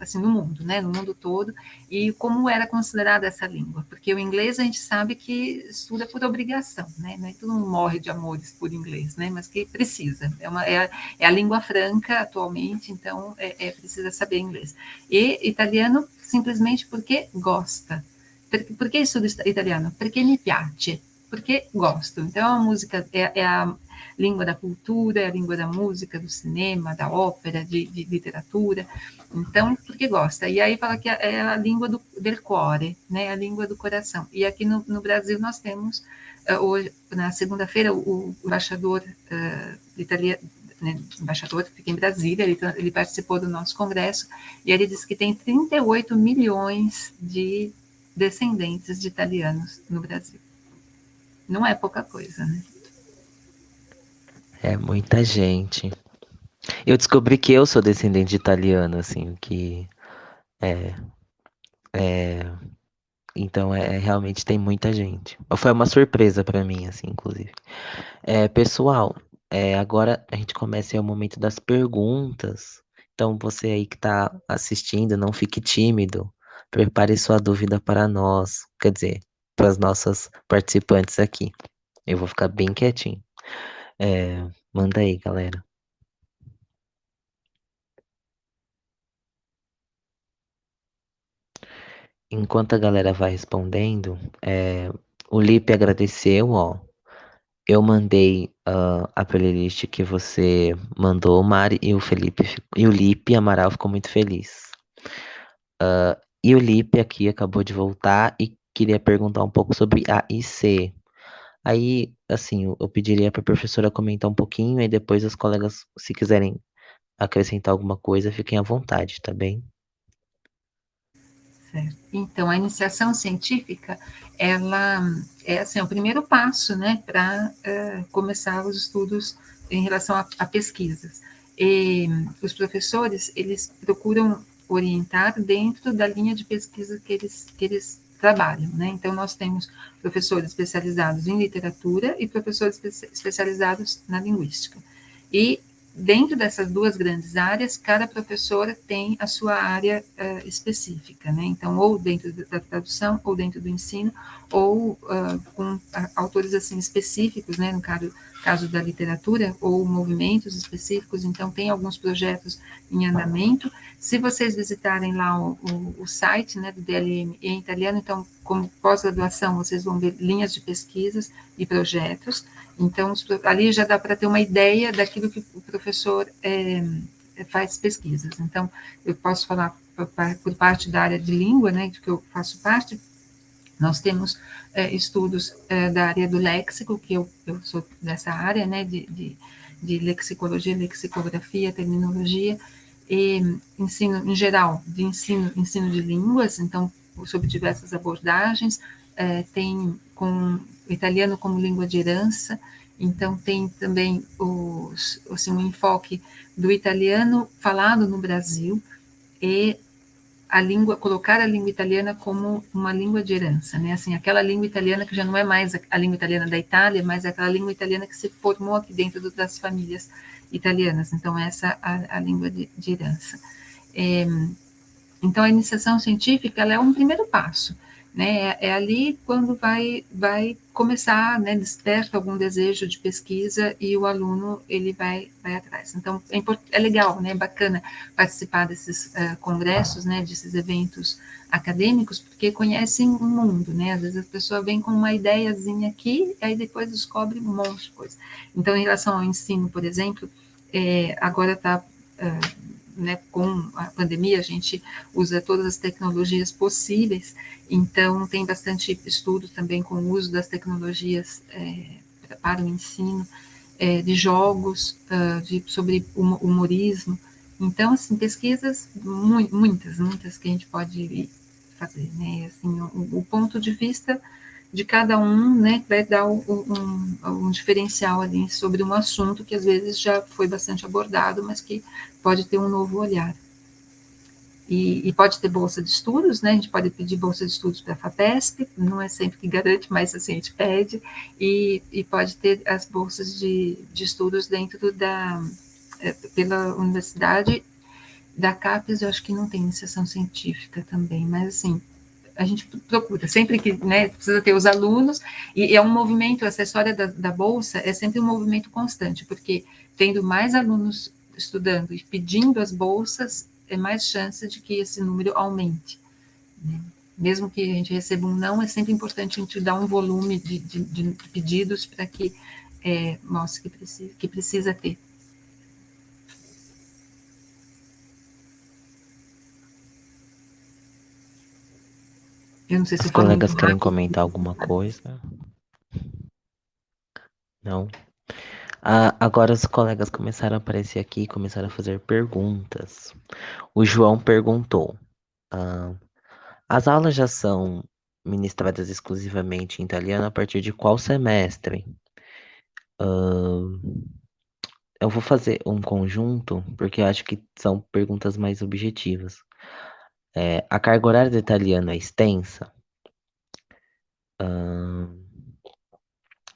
Speaker 5: assim, no mundo, né, no mundo todo, e como era considerada essa língua, porque o inglês a gente sabe que estuda por obrigação, né, não é todo mundo morre de amores por inglês, né, mas que precisa, é a língua franca atualmente, então precisa saber inglês. E italiano simplesmente porque gosta. Por que estudo italiano? Perché mi piace, porque gosto. Então, a música é a língua da cultura, é a língua da música, do cinema, da ópera, de literatura. Então, porque gosta. E aí fala que é a língua del cuore, né? A língua do coração. E aqui no Brasil nós temos, hoje, na segunda-feira, o embaixador italiano, né, embaixador que fica em Brasília, ele participou do nosso congresso, e ele disse que tem 38 milhões de descendentes de italianos no Brasil. Não é pouca coisa, né?
Speaker 2: É muita gente. Eu descobri que eu sou descendente de italiano, assim, que é, então realmente tem muita gente. Foi uma surpresa pra mim, assim, inclusive. Pessoal, agora a gente começa aí o momento das perguntas. Então você aí que tá assistindo, não fique tímido. Prepare sua dúvida para nós, quer dizer, para as nossas participantes aqui. Eu vou ficar bem quietinho. Manda aí, galera. Enquanto a galera vai respondendo, o Lipe agradeceu, ó. Eu mandei a playlist que você mandou, Mari, e o Felipe e o Lipe Amaral ficou muito feliz. E o Lipe aqui acabou de voltar e queria perguntar um pouco sobre a IC. Aí, assim, eu pediria para a professora comentar um pouquinho e depois os colegas, se quiserem acrescentar alguma coisa, fiquem à vontade, tá bem?
Speaker 5: Certo. Então, a iniciação científica, ela é assim, o primeiro passo, né, para começar os estudos em relação a pesquisas. E os professores, eles procuram orientar dentro da linha de pesquisa que eles trabalham, né? Então, nós temos professores especializados em literatura e professores especializados na linguística. E dentro dessas duas grandes áreas, cada professora tem a sua área específica, né? Então, ou dentro da tradução, ou dentro do ensino, ou com autores assim específicos, né? No caso da literatura, ou movimentos específicos. Então, tem alguns projetos em andamento. Se vocês visitarem lá o site, né, do DLM em italiano, então, como pós-graduação, vocês vão ver linhas de pesquisas e projetos. Então, ali já dá para ter uma ideia daquilo que o professor faz pesquisas. Então, eu posso falar por parte da área de língua, né, de que eu faço parte. Nós temos estudos da área do léxico, que eu sou dessa área, né, de lexicologia, lexicografia, terminologia, e ensino em geral, de ensino de línguas, então, sobre diversas abordagens, tem com o italiano como língua de herança, então tem também assim, um enfoque do italiano falado no Brasil e colocar a língua italiana como uma língua de herança, né? Assim, aquela língua italiana que já não é mais a língua italiana da Itália, mas é aquela língua italiana que se formou aqui dentro das famílias italianas. Então, essa é a língua de herança. Então, a iniciação científica ela é um primeiro passo, né? É ali quando vai começar, né? Desperta algum desejo de pesquisa e o aluno ele vai atrás. Então, é legal, né? Bacana participar desses congressos, né? Desses eventos acadêmicos, porque conhecem o mundo, né? Às vezes a pessoa vem com uma ideiazinha aqui, aí depois descobre um monte de coisa. Então, em relação ao ensino, por exemplo, agora está né, com a pandemia, a gente usa todas as tecnologias possíveis, então tem bastante estudo também com o uso das tecnologias para o ensino, de jogos, sobre humorismo. Então, assim, pesquisas muitas que a gente pode fazer, né? Assim, o ponto de vista de cada um, né, vai dar um diferencial ali sobre um assunto que às vezes já foi bastante abordado, mas que pode ter um novo olhar. E pode ter bolsa de estudos, né? A gente pode pedir bolsa de estudos para a FAPESP, não é sempre que garante, mas assim a gente pede, e pode ter as bolsas de estudos dentro pela universidade. Da CAPES, eu acho que não tem iniciação científica também, mas assim, a gente procura, sempre que, né, precisa ter os alunos, e é um movimento, essa história da bolsa é sempre um movimento constante, porque tendo mais alunos estudando e pedindo as bolsas, é mais chance de que esse número aumente, né? Mesmo que a gente receba um não, é sempre importante a gente dar um volume de pedidos para que mostre que precisa ter. Eu não sei se
Speaker 2: Os
Speaker 5: eu falo muito
Speaker 2: colegas querem
Speaker 5: rápido.
Speaker 2: comentar alguma coisa? Não? Agora os colegas começaram a aparecer aqui e começaram a fazer perguntas. O João perguntou: as aulas já são ministradas exclusivamente em italiano a partir de qual semestre? Eu vou fazer um conjunto, porque eu acho que são perguntas mais objetivas. A carga horária do italiano é extensa?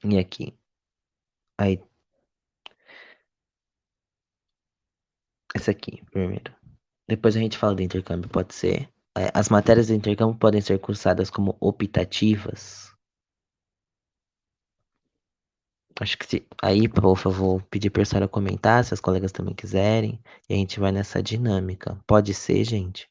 Speaker 2: E aqui? Aí, essa aqui, primeiro. Depois a gente fala do intercâmbio, pode ser. As matérias do intercâmbio podem ser cursadas como optativas? Acho que se. Aí, por favor, vou pedir para a senhora comentar, se as colegas também quiserem. E a gente vai nessa dinâmica. Pode ser, gente?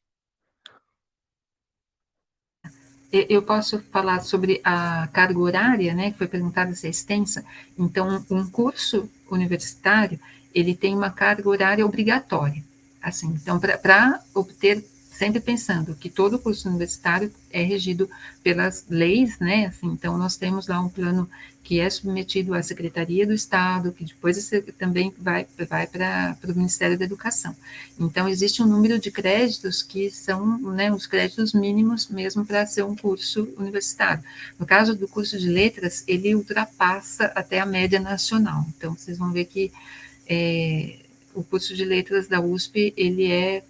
Speaker 5: Eu posso falar sobre a carga horária, né, que foi perguntada se é extensa. Então, um curso universitário, ele tem uma carga horária obrigatória. Assim, então, para obter, sempre pensando que todo curso universitário é regido pelas leis, né, assim, então nós temos lá um plano que é submetido à Secretaria do Estado, que depois também vai para o Ministério da Educação. Então, existe um número de créditos que são, né, os créditos mínimos mesmo para ser um curso universitário. No caso do curso de letras, ele ultrapassa até a média nacional. Então, vocês vão ver que o curso de letras da USP, ele é,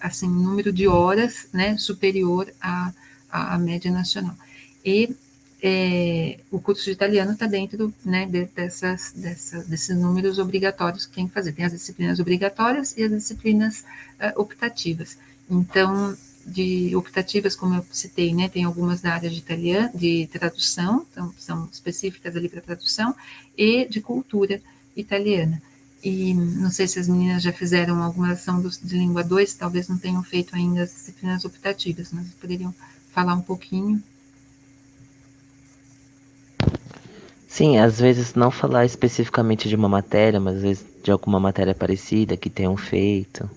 Speaker 5: assim, número de horas, né, superior à média nacional. E o curso de italiano está dentro, né, desses números obrigatórios que tem que fazer. Tem as disciplinas obrigatórias e as disciplinas optativas. Então, de optativas, como eu citei, né, tem algumas da área de italiano, de tradução, então são específicas ali para tradução, e de cultura italiana. E não sei se as meninas já fizeram alguma ação de língua 2, talvez não tenham feito ainda as disciplinas optativas, mas poderiam falar um pouquinho.
Speaker 2: Sim, às vezes não falar especificamente de uma matéria, mas às vezes de alguma matéria parecida que tenham feito.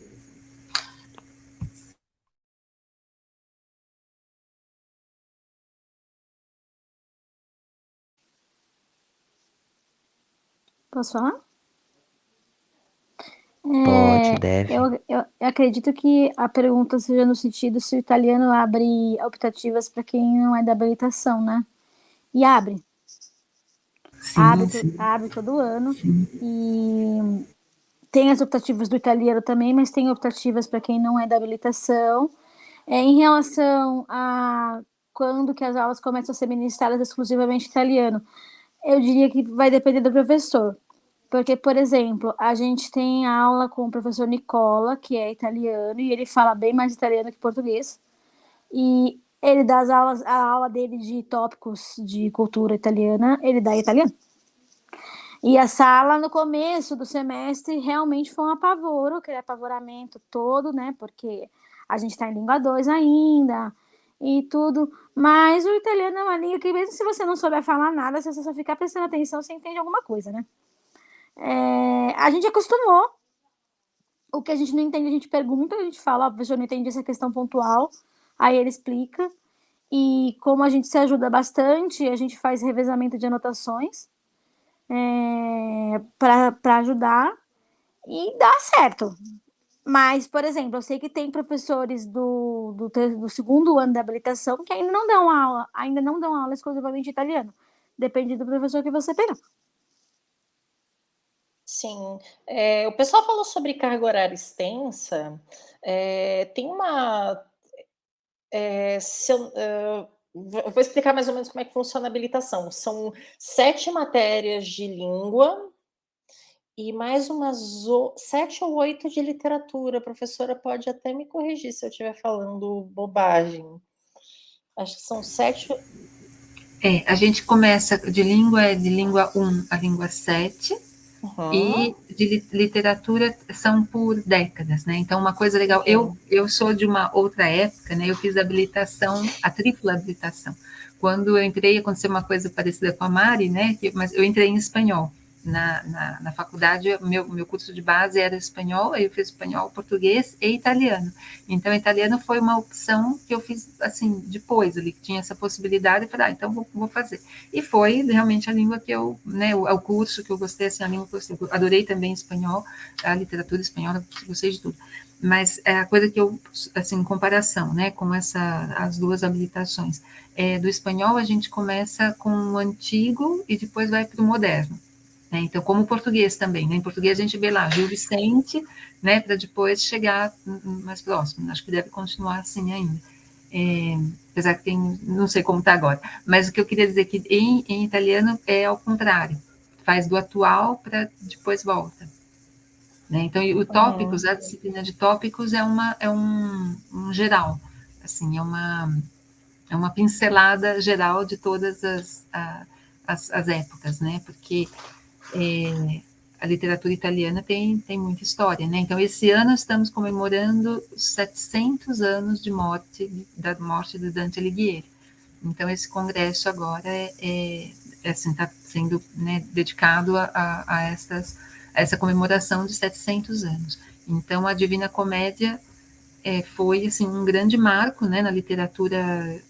Speaker 3: Posso falar?
Speaker 2: Pode, deve.
Speaker 3: Eu acredito que a pergunta seja no sentido se o italiano abre optativas para quem não é da habilitação, né? E abre.
Speaker 5: Sim.
Speaker 3: Abre todo ano. Sim. E tem as optativas do italiano também, mas tem optativas para quem não é da habilitação. Em relação a quando que as aulas começam a ser ministradas exclusivamente em italiano, eu diria que vai depender do professor. Porque, por exemplo, a gente tem aula com o professor Nicola, que é italiano, e ele fala bem mais italiano que português. E ele dá a aula dele de tópicos de cultura italiana, ele dá italiano. E a sala, no começo do semestre, realmente foi um apavoro, aquele apavoramento todo, né? Porque a gente está em língua 2 ainda e tudo. Mas o italiano é uma língua que, mesmo se você não souber falar nada, se você só ficar prestando atenção, você entende alguma coisa, né? A gente acostumou. O que a gente não entende, a gente pergunta, a gente fala, a pessoa não entende essa questão pontual, aí ele explica. E como a gente se ajuda bastante, a gente faz revezamento de anotações para ajudar e dá certo. Mas, por exemplo, eu sei que tem professores do segundo ano da habilitação que ainda não dão aula exclusivamente de italiano. Depende do professor que você pegar.
Speaker 1: Sim. O pessoal falou sobre carga horária extensa. Tem uma... eu vou explicar mais ou menos como é que funciona a habilitação. São 7 matérias de língua e mais umas 7 ou 8 de literatura. A professora pode até me corrigir se eu estiver falando bobagem. Acho que são 7...
Speaker 5: A gente começa de língua 1 a língua 7, e de literatura são por décadas, né? Então, uma coisa legal, eu sou de uma outra época, né? Eu fiz a tripla habilitação. Quando eu entrei, aconteceu uma coisa parecida com a Mari, né? Mas eu entrei em espanhol. Na faculdade, meu curso de base era espanhol, aí eu fiz espanhol, português e italiano. Então, italiano foi uma opção que eu fiz, assim, depois, ali, que tinha essa possibilidade, eu falei, então vou fazer. E foi realmente a língua que eu, né, o curso que eu gostei, assim, a língua que eu adorei também espanhol, a literatura espanhola, gostei de tudo. Mas a coisa que eu, assim, em comparação, né, com as duas habilitações, do espanhol a gente começa com o antigo e depois vai para o moderno. Então, como o português também, né? Em português a gente vê lá Gil Vicente, né? Para depois chegar mais próximo. Acho que deve continuar assim ainda. Apesar que não sei como está agora. Mas o que eu queria dizer é que em italiano é ao contrário. Faz do atual para depois volta. Né? Então, o tópicos, a disciplina de tópicos é um geral. Assim, é uma pincelada geral de todas as épocas, né? Porque a literatura italiana tem muita história, né? Então, esse ano estamos comemorando os 700 anos da morte de Dante Alighieri. Então, esse congresso agora assim, está sendo, né, dedicado a essa comemoração de 700 anos. Então, a Divina Comédia foi assim, um grande marco, né, na literatura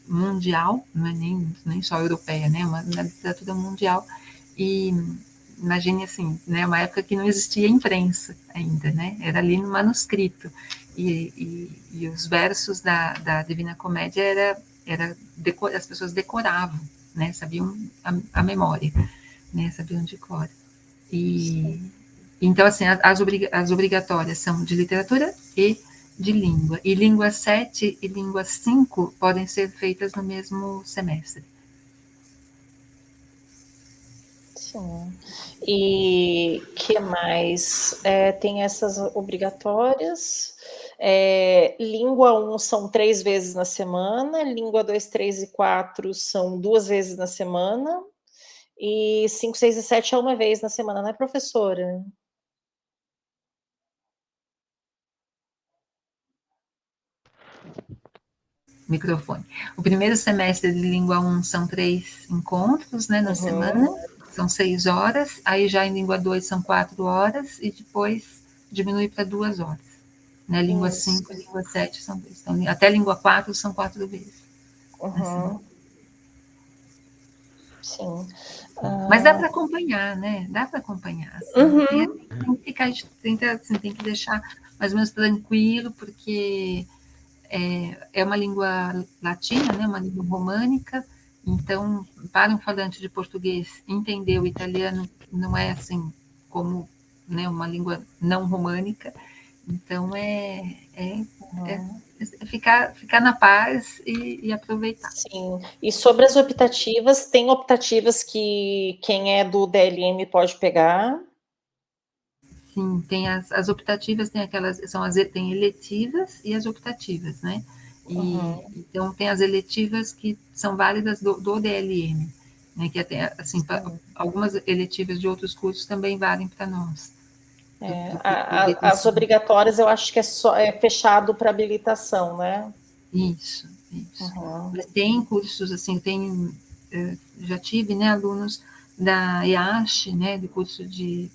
Speaker 5: mundial, não é nem só europeia, né, mas na literatura mundial. E imagine assim, né, uma época que não existia imprensa ainda, né, era ali no manuscrito. E os versos da Divina Comédia as pessoas decoravam, né, sabiam a memória, né, sabiam de cor. E então, assim, as obrigatórias são de literatura e de língua. E língua 7 e língua 5 podem ser feitas no mesmo semestre.
Speaker 1: Sim. E que mais? Tem essas obrigatórias. Língua 1 são 3 vezes na semana, língua 2, 3 e 4 são 2 vezes na semana, e 5, 6 e 7 é uma vez na semana, né, professora?
Speaker 5: Microfone. O primeiro semestre de língua 1 são 3 encontros, né, na semana, são 6 horas, aí já em língua 2 são 4 horas, e depois diminui para 2 horas. Né, língua 5 e língua 7 são 2. Então, até língua 4 são 4 vezes.
Speaker 1: Sim.
Speaker 5: Mas dá para acompanhar, né? Dá para acompanhar. Assim. Tem que ficar, a gente tem que deixar mais ou menos tranquilo, porque é uma língua latina, né? Uma língua românica. Então, para um falante de português entender o italiano não é assim como, né, uma língua não românica. Então, ficar na paz e aproveitar.
Speaker 1: Sim. E sobre as optativas, tem optativas que quem é do DLM pode pegar?
Speaker 5: Sim, tem as optativas, tem aquelas, tem eletivas e as optativas, né? Então, tem as eletivas que são válidas do DLM, né? Que até, assim, algumas eletivas de outros cursos também valem para nós.
Speaker 1: As obrigatórias eu acho que é fechado para habilitação, né?
Speaker 5: Isso. Mas tem cursos, assim, já tive, né, alunos da IASH, né, do curso de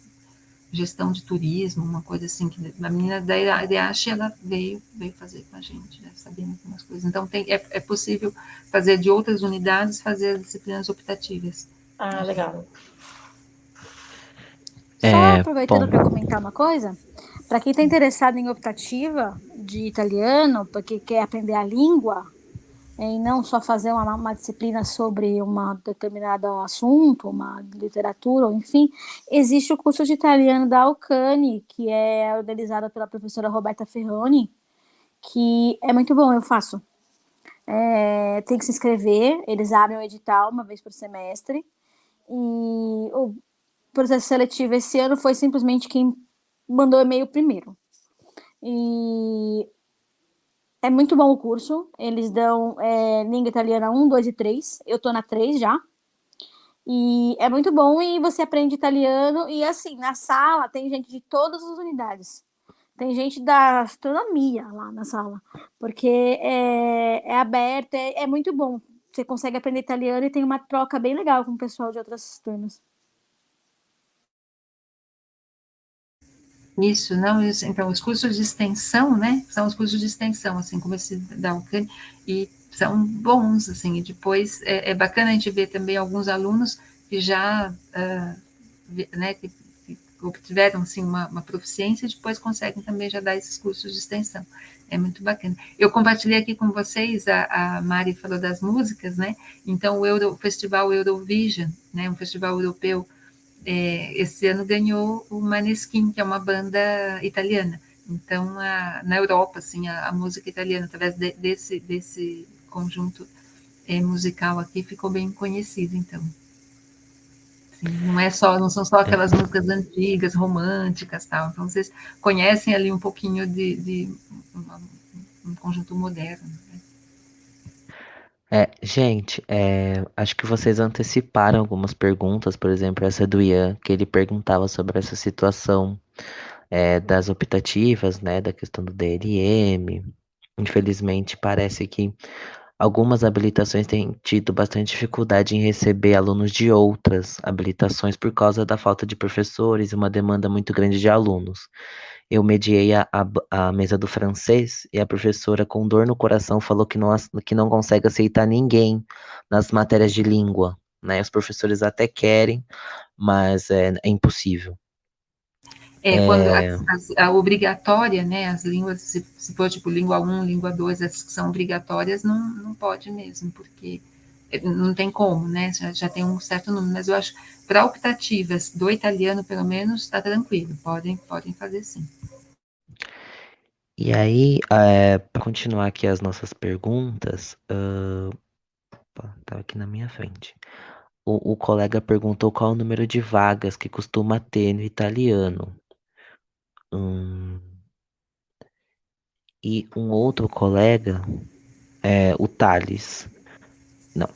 Speaker 5: gestão de turismo, uma coisa assim, que a menina da IASH, ela veio fazer com a gente, né, sabendo algumas coisas. Então, é possível fazer de outras unidades, fazer as disciplinas optativas.
Speaker 1: Legal.
Speaker 3: Só aproveitando para comentar uma coisa, para quem está interessado em optativa de italiano, porque quer aprender a língua, e não só fazer uma disciplina sobre um determinado assunto, uma literatura, ou enfim, existe o curso de italiano da Alcani, que é organizado pela professora Roberta Ferroni, que é muito bom, eu faço. Tem que se inscrever, eles abrem o edital uma vez por semestre, e o processo seletivo esse ano foi simplesmente quem mandou e-mail primeiro. E é muito bom o curso. Eles dão língua italiana 1, 2 e 3. Eu tô na 3 já. E é muito bom e você aprende italiano. E assim, na sala tem gente de todas as unidades. Tem gente da astronomia lá na sala. Porque é aberto, é muito bom. Você consegue aprender italiano e tem uma troca bem legal com o pessoal de outras turmas.
Speaker 5: Isso, não, então, os cursos de extensão, né, são os cursos de extensão, assim, como esse da UCAN, e são bons, assim, e depois é bacana a gente ver também alguns alunos que já, né, que obtiveram, assim, uma proficiência e depois conseguem também já dar esses cursos de extensão. É muito bacana. Eu compartilhei aqui com vocês, a Mari falou das músicas, né, então o Festival Eurovision, né, um festival europeu, esse ano ganhou o Maneskin, que é uma banda italiana. Então, na Europa, assim, a música italiana, através desse conjunto musical aqui, ficou bem conhecida, então. Assim, não são só aquelas músicas antigas, românticas, tal. Então, vocês conhecem ali um pouquinho de um conjunto moderno.
Speaker 2: Gente, acho que vocês anteciparam algumas perguntas, por exemplo, essa do Ian, que ele perguntava sobre essa situação das optativas, né, da questão do DLM. Infelizmente, parece que algumas habilitações têm tido bastante dificuldade em receber alunos de outras habilitações por causa da falta de professores e uma demanda muito grande de alunos. Eu mediei a mesa do francês e a professora, com dor no coração, falou que não consegue aceitar ninguém nas matérias de língua, né? Os professores até querem, mas é impossível.
Speaker 5: Quando a obrigatória, né, as línguas, se for tipo língua 1, língua 2, as que são obrigatórias, não pode mesmo, porque não tem como, né, já tem um certo número, mas eu acho, para optativas do italiano, pelo menos, está tranquilo, podem fazer sim.
Speaker 2: E aí, para continuar aqui as nossas perguntas, tá aqui na minha frente. O colega perguntou qual o número de vagas que costuma ter no italiano. E um outro colega, o Thales. Não.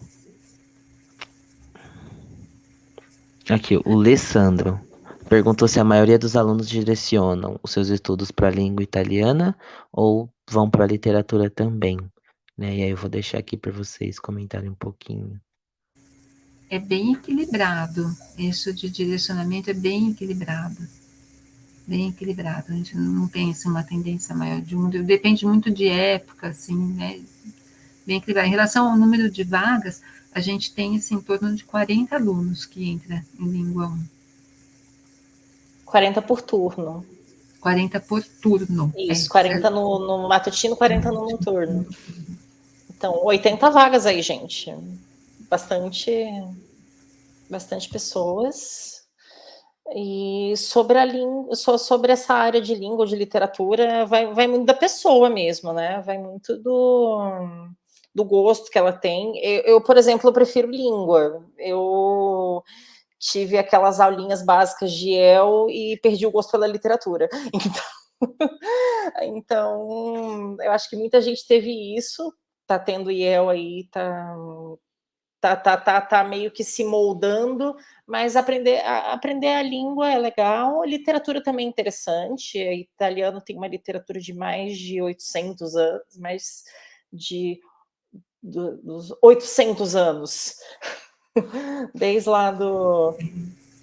Speaker 2: Aqui, o Alessandro perguntou se a maioria dos alunos direcionam os seus estudos para a língua italiana ou vão para a literatura também, né? E aí eu vou deixar aqui para vocês comentarem um pouquinho.
Speaker 5: É bem equilibrado, isso de direcionamento é bem equilibrado. Bem equilibrado, a gente não tem assim, uma tendência maior de um, depende muito de época, assim, né? Bem equilibrado. Em relação ao número de vagas, a gente tem assim, em torno de 40 alunos que entram em língua 1.
Speaker 1: 40 por turno.
Speaker 5: 40 por turno.
Speaker 1: Isso, 40 no matutino, 40 no noturno. Então, 80 vagas aí, gente. Bastante pessoas. E sobre a língua, sobre essa área de língua ou de literatura, vai muito da pessoa mesmo, né? Vai muito do gosto que ela tem. Eu, por exemplo, eu prefiro língua. Eu tive aquelas aulinhas básicas de EL e perdi o gosto pela literatura. Então, eu acho que muita gente teve isso, tá tendo IEL aí, tá meio que se moldando, mas aprender a língua é legal, a literatura também é interessante, o italiano tem uma literatura de mais de 800 anos, dos 800 anos, desde lá do...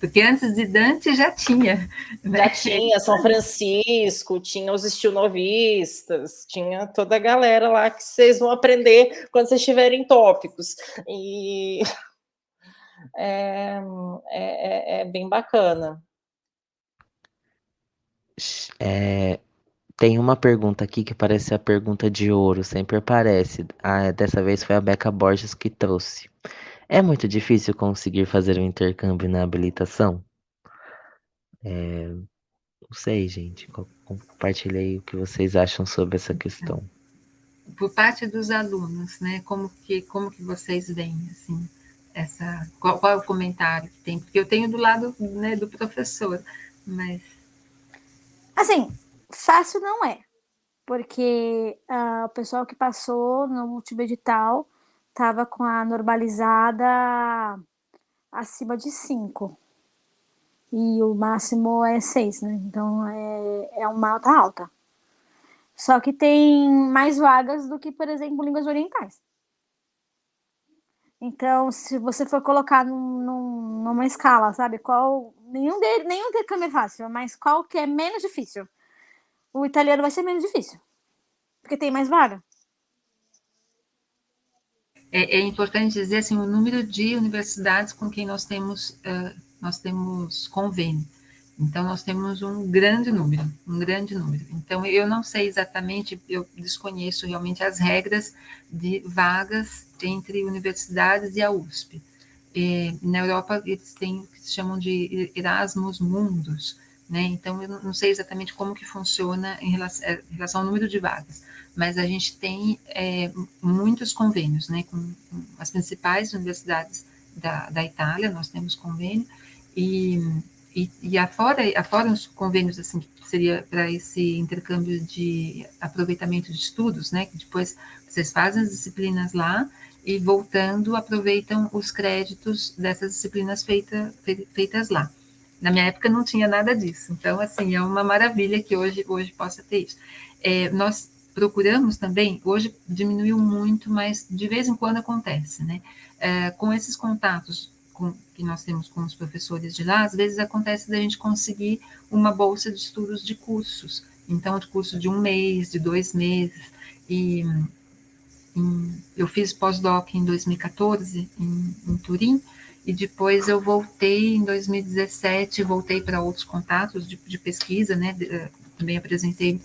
Speaker 5: Porque antes de Dante já tinha. Né?
Speaker 1: Já tinha São Francisco, tinha os estilnovistas, tinha toda a galera lá que vocês vão aprender quando vocês tiverem tópicos. E é bem bacana.
Speaker 2: Tem uma pergunta aqui que parece a pergunta de ouro, sempre aparece. Dessa vez foi a Beca Borges que trouxe. É muito difícil conseguir fazer um intercâmbio na habilitação? Não sei, gente. Compartilhei o que vocês acham sobre essa questão.
Speaker 5: Por parte dos alunos, né? Como que vocês veem, assim, qual é o comentário que tem? Porque eu tenho do lado, né, do professor, mas...
Speaker 3: Assim, fácil não é, porque o pessoal que passou no último edital estava com a normalizada acima de 5. E o máximo é 6, né? Então é uma nota alta. Só que tem mais vagas do que, por exemplo, línguas orientais. Então, se você for colocar numa escala, sabe? Nenhum intercâmbio é fácil, mas qual que é menos difícil? O italiano vai ser menos difícil, porque tem mais vaga.
Speaker 5: É importante dizer assim, o número de universidades com quem nós temos convênio. Então, nós temos um grande número. Então, eu não sei exatamente, eu desconheço realmente as regras de vagas entre universidades e a USP. Na Europa, eles têm o que se chamam de Erasmus Mundus, né? Então, eu não sei exatamente como que funciona em relação ao número de vagas, mas a gente tem muitos convênios, né? Com as principais universidades da Itália, nós temos convênio, e afora os convênios, assim, que seria para esse intercâmbio de aproveitamento de estudos, né? Que depois vocês fazem as disciplinas lá e, voltando, aproveitam os créditos dessas disciplinas feitas lá. Na minha época não tinha nada disso, então, assim, é uma maravilha que hoje possa ter isso. Nós procuramos também, hoje diminuiu muito, mas de vez em quando acontece, né? Com esses contatos que nós temos com os professores de lá, às vezes acontece da gente conseguir uma bolsa de estudos de cursos, então de curso de 1 mês, de 2 meses, e eu fiz pós-doc em 2014 em Turim, e depois eu voltei em 2017, voltei para outros contatos de pesquisa, né? Também apresentei,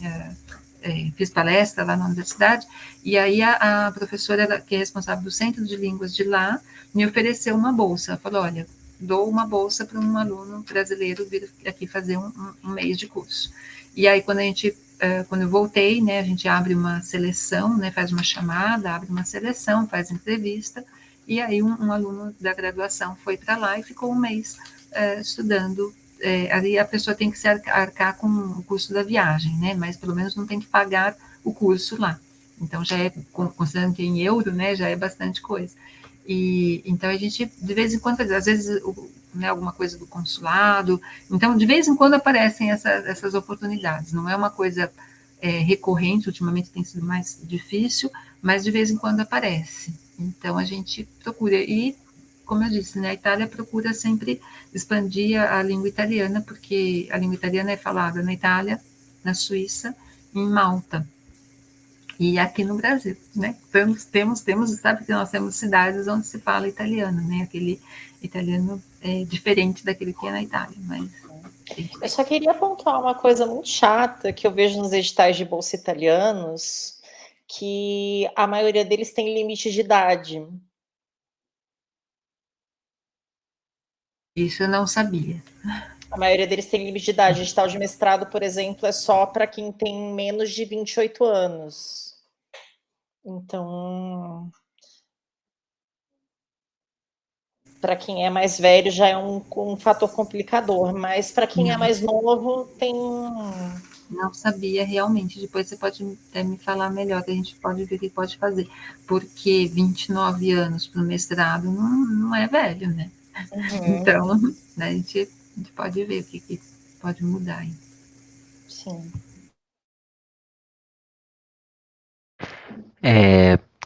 Speaker 5: fiz palestra lá na universidade, e aí a professora que é responsável do Centro de Línguas de lá me ofereceu uma bolsa. Ela falou: olha, dou uma bolsa para um aluno brasileiro vir aqui fazer um mês de curso. E aí, quando eu voltei, né, a gente abre uma seleção, né, faz uma chamada, abre uma seleção, faz entrevista, e aí um aluno da graduação foi para lá e ficou 1 mês estudando. Ali a pessoa tem que se arcar com o custo da viagem, né, mas pelo menos não tem que pagar o curso lá. Então, já é, considerando que é em euro, né, já é bastante coisa. E então a gente, de vez em quando, às vezes, né, alguma coisa do consulado. Então, de vez em quando aparecem essas oportunidades. Não é uma coisa recorrente, ultimamente tem sido mais difícil, mas de vez em quando aparece. Então, a gente procura. E, como eu disse, né, a Itália procura sempre expandir a língua italiana, porque a língua italiana é falada na Itália, na Suíça, em Malta. E aqui no Brasil, né? Temos, sabe que nós temos cidades onde se fala italiano, né? Aquele italiano é diferente daquele que é na Itália, mas...
Speaker 1: Eu só queria pontuar uma coisa muito chata que eu vejo nos editais de bolsa italianos, que a maioria deles tem limite de idade.
Speaker 5: Isso eu não sabia.
Speaker 1: A maioria deles tem limite de idade. O edital de mestrado, por exemplo, é só para quem tem menos de 28 anos. Então, para quem é mais velho já é um fator complicador, mas para quem é mais novo tem...
Speaker 5: Não sabia realmente, depois você pode até me falar melhor, que a gente pode ver o que pode fazer, porque 29 anos para o mestrado não é velho, né?
Speaker 1: Uhum.
Speaker 5: Então, né, a gente pode ver o que pode mudar aí.
Speaker 1: Sim.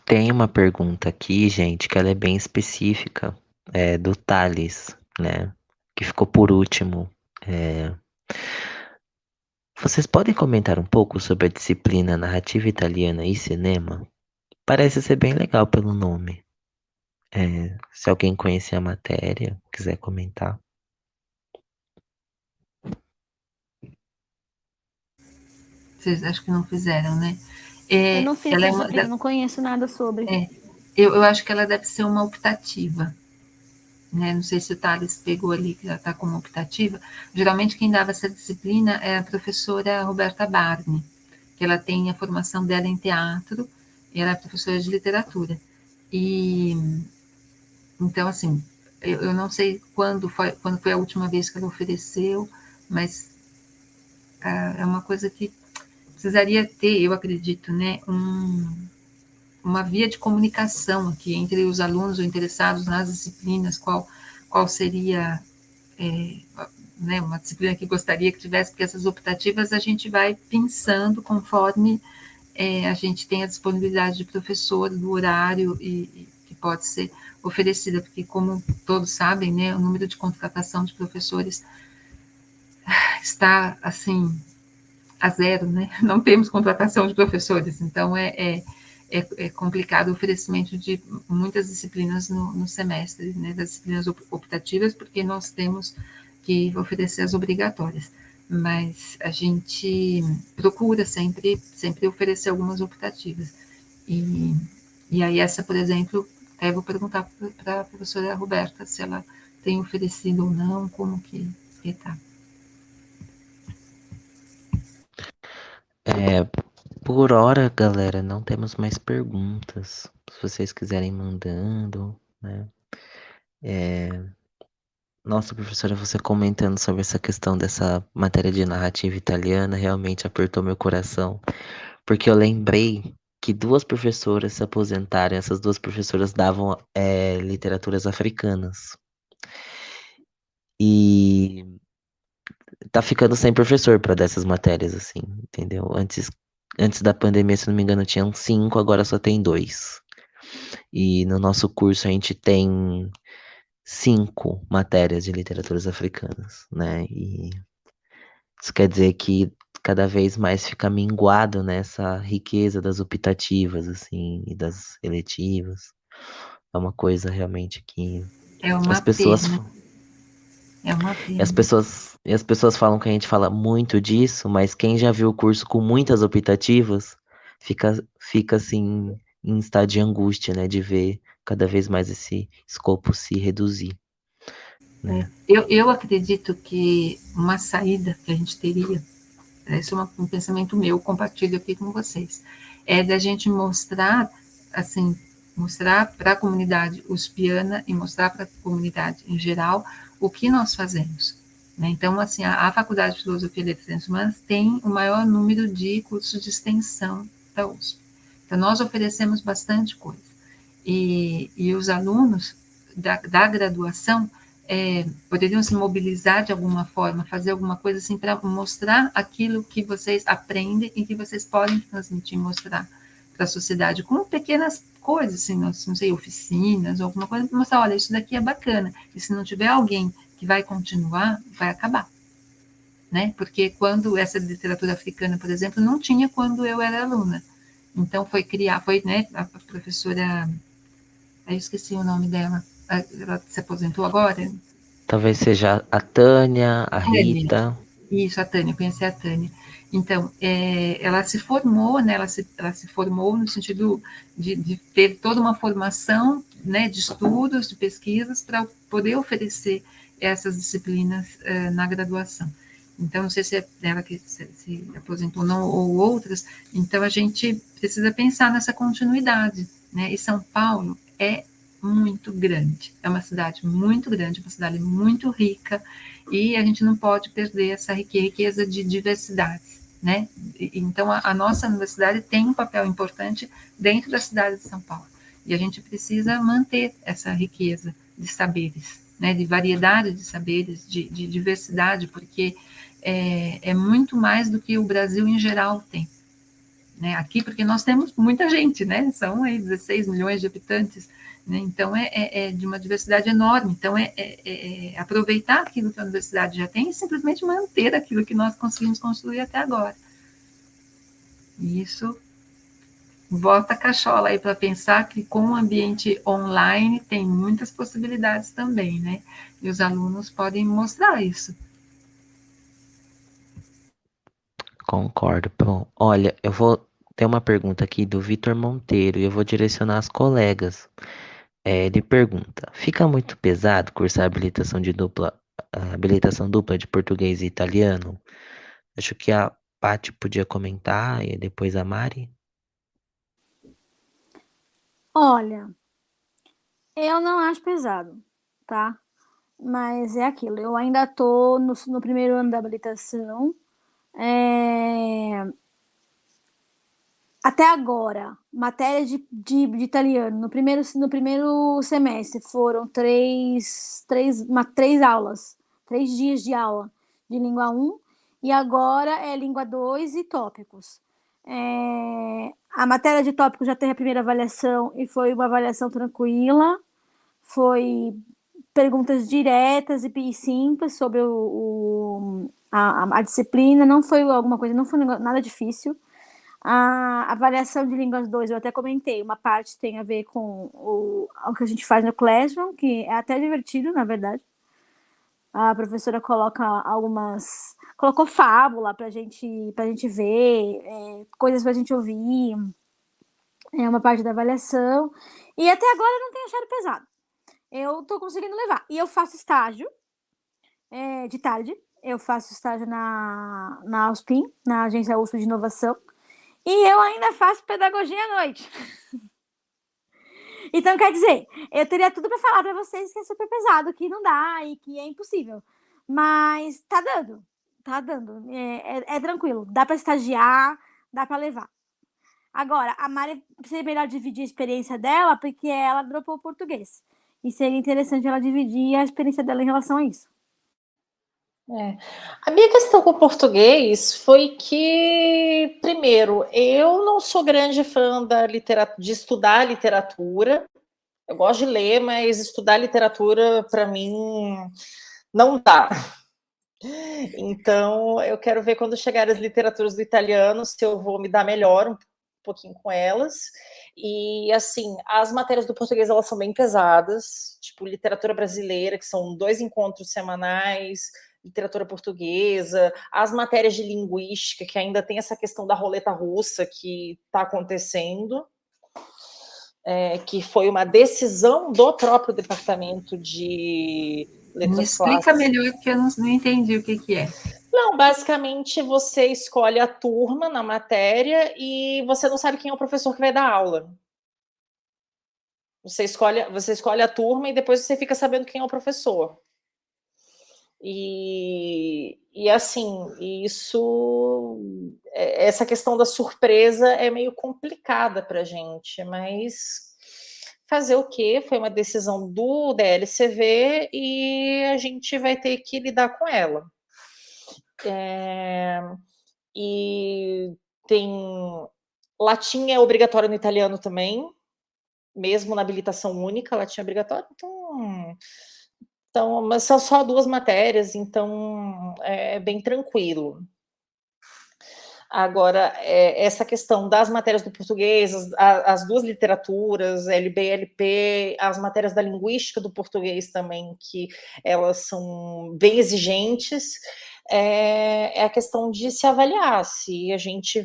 Speaker 2: Tem uma pergunta aqui, gente, que ela é bem específica, do Thales, né? Que ficou por último. Vocês podem comentar um pouco sobre a disciplina Narrativa Italiana e Cinema? Parece ser bem legal pelo nome. Se alguém conhecer a matéria, quiser comentar.
Speaker 5: Vocês acho que não fizeram, né?
Speaker 3: Eu não fiz
Speaker 5: Ela
Speaker 3: essa disciplina, não conheço nada sobre.
Speaker 5: Eu acho que ela deve ser uma optativa, né? Não sei se o Thales pegou ali, que já está como optativa. Geralmente quem dava essa disciplina é a professora Roberta Barni, que ela tem a formação dela em teatro, e ela é professora de literatura. E então, assim, eu não sei quando foi a última vez que ela ofereceu, mas é uma coisa que precisaria ter, eu acredito, né, uma via de comunicação aqui entre os alunos ou interessados nas disciplinas, qual seria né, uma disciplina que gostaria que tivesse, porque essas optativas a gente vai pensando conforme a gente tem a disponibilidade de professor, do horário e que pode ser oferecida, porque como todos sabem, né, o número de contratação de professores está, assim, a zero, né? Não temos contratação de professores, então é complicado o oferecimento de muitas disciplinas no semestre, né? Das disciplinas optativas, porque nós temos que oferecer as obrigatórias. Mas a gente procura sempre oferecer algumas optativas. E aí essa, por exemplo, eu vou perguntar para a professora Roberta se ela tem oferecido ou não, como que está.
Speaker 2: Por hora, galera, não temos mais perguntas. Se vocês quiserem mandando, né? Nossa, professora, você comentando sobre essa questão dessa matéria de narrativa italiana realmente apertou meu coração, porque eu lembrei que 2 professoras se aposentaram, essas 2 professoras davam literaturas africanas. E tá ficando sem professor para dessas matérias, assim, entendeu? Antes antes da pandemia, se não me engano, tinham 5, agora só tem 2. E no nosso curso a gente tem 5 matérias de literaturas africanas, né? E isso quer dizer que cada vez mais fica minguado nessa riqueza das optativas, assim, e das eletivas. É uma coisa realmente que
Speaker 5: É
Speaker 2: as
Speaker 5: uma
Speaker 2: pessoas
Speaker 5: pena, é uma
Speaker 2: e as
Speaker 5: pena.
Speaker 2: pessoas falam que a gente fala muito disso, mas quem já viu o curso com muitas optativas fica assim em estado de angústia, né, de ver cada vez mais esse escopo se reduzir, né?
Speaker 5: Eu acredito que uma saída que a gente teria, esse é um pensamento meu, compartilho aqui com vocês, é da gente mostrar, assim, mostrar para a comunidade uspiana e mostrar para a comunidade em geral o que nós fazemos. Né? Então, assim, a Faculdade de Filosofia e Letras e Ciências Humanas tem o maior número de cursos de extensão da USP. Então, nós oferecemos bastante coisa. E os alunos da graduação poderiam se mobilizar de alguma forma, fazer alguma coisa assim para mostrar aquilo que vocês aprendem e que vocês podem transmitir, mostrar para a sociedade, com pequenas coisas, assim, não sei, oficinas, alguma coisa, para mostrar, olha, isso daqui é bacana, e se não tiver alguém que vai continuar, vai acabar. Né? Porque quando essa literatura africana, por exemplo, não tinha quando eu era aluna. Então foi, né, a professora, eu esqueci o nome dela, ela se aposentou agora,
Speaker 2: Talvez seja a Tânia, a
Speaker 5: Tânia.
Speaker 2: Rita.
Speaker 5: Isso, a Tânia, conheci a Tânia. Então, ela se formou, né, ela se formou no sentido de ter toda uma formação, né, de estudos, de pesquisas, para poder oferecer essas disciplinas na graduação. Então, não sei se é ela que se aposentou ou não, ou outras, então a gente precisa pensar nessa continuidade, né, e São Paulo é muito grande, é uma cidade muito grande, uma cidade muito rica, e a gente não pode perder essa riqueza de diversidades, né? Então, a nossa universidade tem um papel importante dentro da cidade de São Paulo, e a gente precisa manter essa riqueza de saberes, né? De variedade de saberes, de diversidade, porque é muito mais do que o Brasil em geral tem. Né, aqui, porque nós temos muita gente, né? São aí 16 milhões de habitantes, né? Então é de uma diversidade enorme. Então aproveitar aquilo que a universidade já tem e simplesmente manter aquilo que nós conseguimos construir até agora. E isso bota a cachola aí para pensar que com o ambiente online tem muitas possibilidades também, né? E os alunos podem mostrar isso.
Speaker 2: Concordo. Bom, olha, eu vou ter uma pergunta aqui do Vitor Monteiro e eu vou direcionar às colegas. Ele pergunta: fica muito pesado cursar habilitação dupla de português e italiano? Acho que a Paty podia comentar e depois a Mari.
Speaker 3: Olha, eu não acho pesado, tá? Mas é aquilo, eu ainda tô no primeiro ano da habilitação. Até agora, matéria de italiano, no primeiro semestre foram três aulas, 3 dias de aula de língua 1, e agora é língua 2 e tópicos. A matéria de tópicos já teve a primeira avaliação e foi uma avaliação tranquila, foi perguntas diretas e simples sobre a disciplina, não foi alguma coisa, não foi nada difícil. A avaliação de línguas 2, eu até comentei, uma parte tem a ver com o que a gente faz no Classroom, que é até divertido, na verdade. A professora colocou fábula pra gente ver, coisas pra gente ouvir, é uma parte da avaliação, e até agora eu não tenho achado pesado. Eu tô conseguindo levar. E eu faço estágio de tarde, eu faço estágio na AUSPIN, na Agência USP de Inovação, e eu ainda faço pedagogia à noite. Então, quer dizer, eu teria tudo para falar para vocês que é super pesado, que não dá e que é impossível. Mas tá dando, tá dando. É tranquilo, dá para estagiar, dá para levar. Agora, a Mari seria melhor dividir a experiência dela, porque ela dropou o português. E seria interessante ela dividir a experiência dela em relação a isso.
Speaker 1: A minha questão com o português foi que, primeiro, eu não sou grande fã de estudar literatura. Eu gosto de ler, mas estudar literatura, para mim, não dá. Então, eu quero ver quando chegar as literaturas do italiano, se eu vou me dar melhor um pouquinho com elas. E, assim, as matérias do português, elas são bem pesadas, tipo literatura brasileira, que são 2 encontros semanais, literatura portuguesa, as matérias de linguística, que ainda tem essa questão da roleta russa que está acontecendo, que foi uma decisão do próprio departamento de
Speaker 5: Me
Speaker 1: letras
Speaker 5: explica
Speaker 1: clássicas.
Speaker 5: melhor, que eu não entendi o que é.
Speaker 1: Não, basicamente você escolhe a turma na matéria e você não sabe quem é o professor que vai dar aula. Você escolhe a turma e depois você fica sabendo quem é o professor. E assim, essa questão da surpresa é meio complicada para a gente, mas fazer o quê? Foi uma decisão do DLCV e a gente vai ter que lidar com ela. E tem latim é obrigatório no italiano também, mesmo na habilitação única, latim é obrigatório, então, mas são só 2 matérias, então é bem tranquilo. Agora, essa questão das matérias do português, as 2 literaturas, LB e LP, as matérias da linguística do português também, que elas são bem exigentes, é a questão de se avaliar, se a gente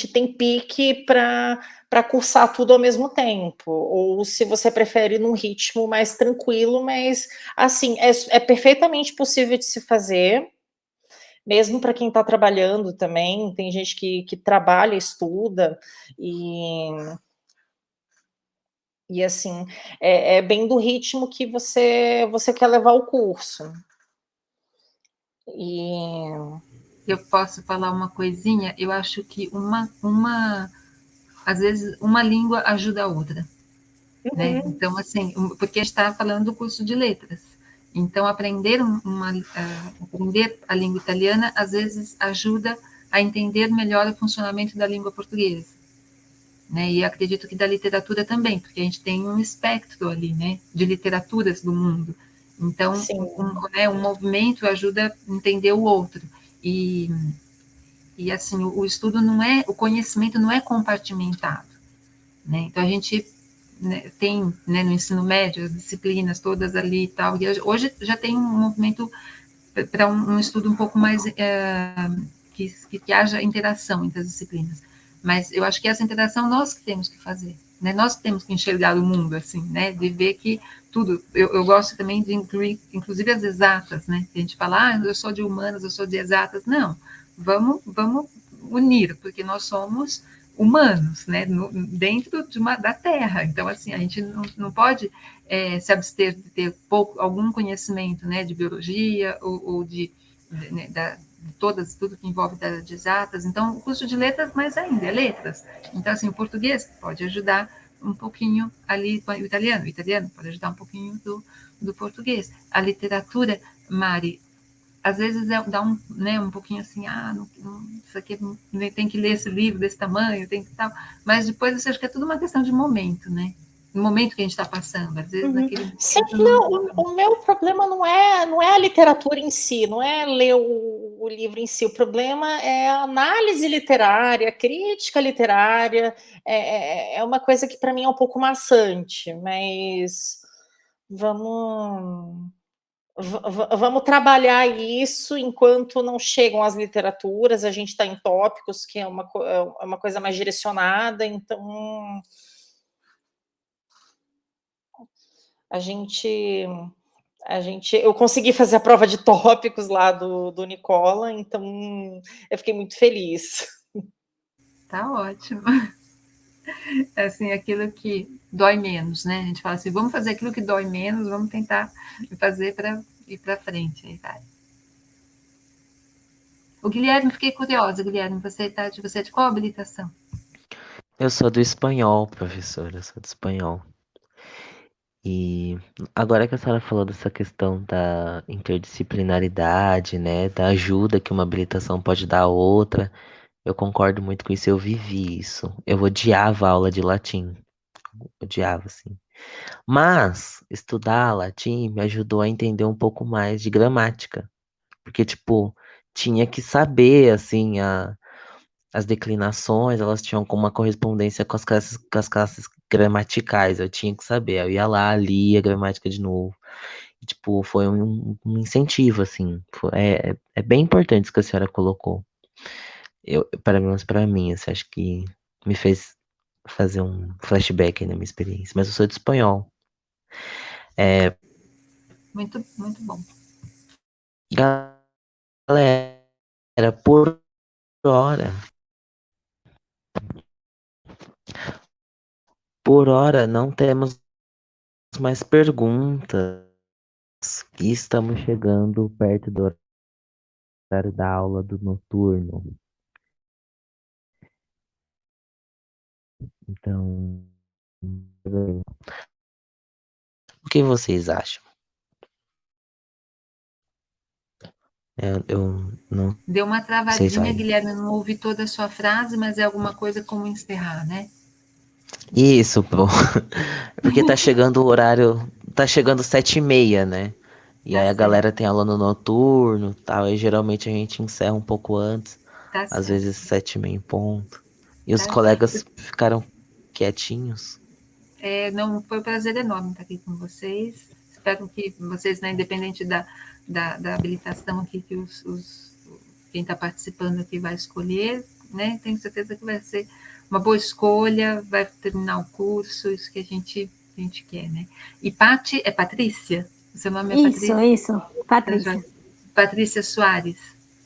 Speaker 1: tem pique para cursar tudo ao mesmo tempo, ou se você prefere num ritmo mais tranquilo, mas, assim, é perfeitamente possível de se fazer, mesmo para quem está trabalhando também, tem gente que trabalha, estuda, e assim, é bem do ritmo que você quer levar o curso.
Speaker 5: Eu posso falar uma coisinha? Eu acho que às vezes uma língua ajuda a outra, né? Então, assim, porque a gente está falando do curso de letras. Então, aprender a língua italiana, às vezes, ajuda a entender melhor o funcionamento da língua portuguesa. Né? E acredito que da literatura também, porque a gente tem um espectro ali, né? De literaturas do mundo. Então, um movimento ajuda a entender o outro. E assim, o estudo o conhecimento não é compartimentado. Né? Então, a gente tem, né, no ensino médio, as disciplinas todas ali e tal, e hoje já tem um movimento para um estudo um pouco mais que haja interação entre as disciplinas. Mas eu acho que essa interação nós que temos que fazer, né? Nós que temos que enxergar o mundo assim, né? De ver que tudo. Eu gosto também de incluir, inclusive as exatas, né? A gente fala, eu sou de humanas, eu sou de exatas. Não, vamos unir, porque nós somos humanos, né? Dentro da Terra. Então, assim, a gente não pode se abster de ter algum conhecimento, né? De biologia ou de tudo que envolve de exatas. Então, o curso de letras, mais ainda, é letras. Então, assim, o português pode ajudar um pouquinho ali, o italiano pode ajudar um pouquinho do português. A literatura, Mari, às vezes dá um pouquinho assim, isso aqui tem que ler esse livro desse tamanho, tem que tal, mas depois você acha que é tudo uma questão de momento, né? No momento que a gente está passando, às vezes naquele
Speaker 1: Sim, não, o meu problema não é a literatura em si, não é ler o livro em si, o problema é a análise literária, a crítica literária, é uma coisa que para mim é um pouco maçante, mas vamos trabalhar isso enquanto não chegam as literaturas, a gente está em tópicos, que é uma coisa mais direcionada, então eu consegui fazer a prova de tópicos lá do Nicola, então eu fiquei muito feliz.
Speaker 5: Tá ótimo. Assim, aquilo que dói menos, né? A gente fala assim, vamos fazer aquilo que dói menos, vamos tentar fazer para ir para frente. Aí vai. O Guilherme, fiquei curiosa, Guilherme, você é de qual habilitação?
Speaker 2: Eu sou do espanhol, professora, eu sou do espanhol. E agora que a senhora falou dessa questão da interdisciplinaridade, né, da ajuda que uma habilitação pode dar a outra, eu concordo muito com isso, eu vivi isso. Eu odiava a aula de latim, odiava, assim. Mas estudar latim me ajudou a entender um pouco mais de gramática, porque, tipo, tinha que saber, assim, as declinações, elas tinham uma correspondência com as classes gramaticais, eu tinha que saber. Eu ia lá, lia a gramática de novo. E, tipo, foi um incentivo, assim. É bem importante isso que a senhora colocou. Pelo menos para mim, assim, acho que me fez fazer um flashback aí na minha experiência. Mas eu sou de espanhol. É,
Speaker 5: Muito, muito bom.
Speaker 2: galera, hora, por hora, não temos mais perguntas. E estamos chegando perto do horário da aula do noturno. Então, o que vocês acham? Eu não
Speaker 5: Deu uma
Speaker 2: sei se
Speaker 5: travadinha,
Speaker 2: vai.
Speaker 5: Guilherme, não ouvi toda a sua frase, mas é alguma coisa como encerrar, né?
Speaker 2: Isso, pô. Porque tá chegando o horário. Tá chegando 7h30, né? E
Speaker 5: Tá
Speaker 2: aí a
Speaker 5: certo,
Speaker 2: galera tem aula no noturno e tal. E geralmente a gente encerra um pouco antes.
Speaker 5: tá
Speaker 2: Às
Speaker 5: certo,
Speaker 2: vezes 7h30 em ponto. E os
Speaker 5: tá joia.
Speaker 2: colegas ficaram quietinhos.
Speaker 5: Não, foi um prazer enorme estar aqui com vocês. Espero que vocês, né, independente da habilitação aqui que quem está participando aqui vai escolher, né? Tenho certeza que vai ser uma boa escolha, vai terminar o curso, isso que a gente quer, né? E Pati, é Patrícia? O seu nome é Patrícia?
Speaker 3: Isso,
Speaker 5: Tá joia.
Speaker 3: Patrícia.
Speaker 5: Patrícia Soares.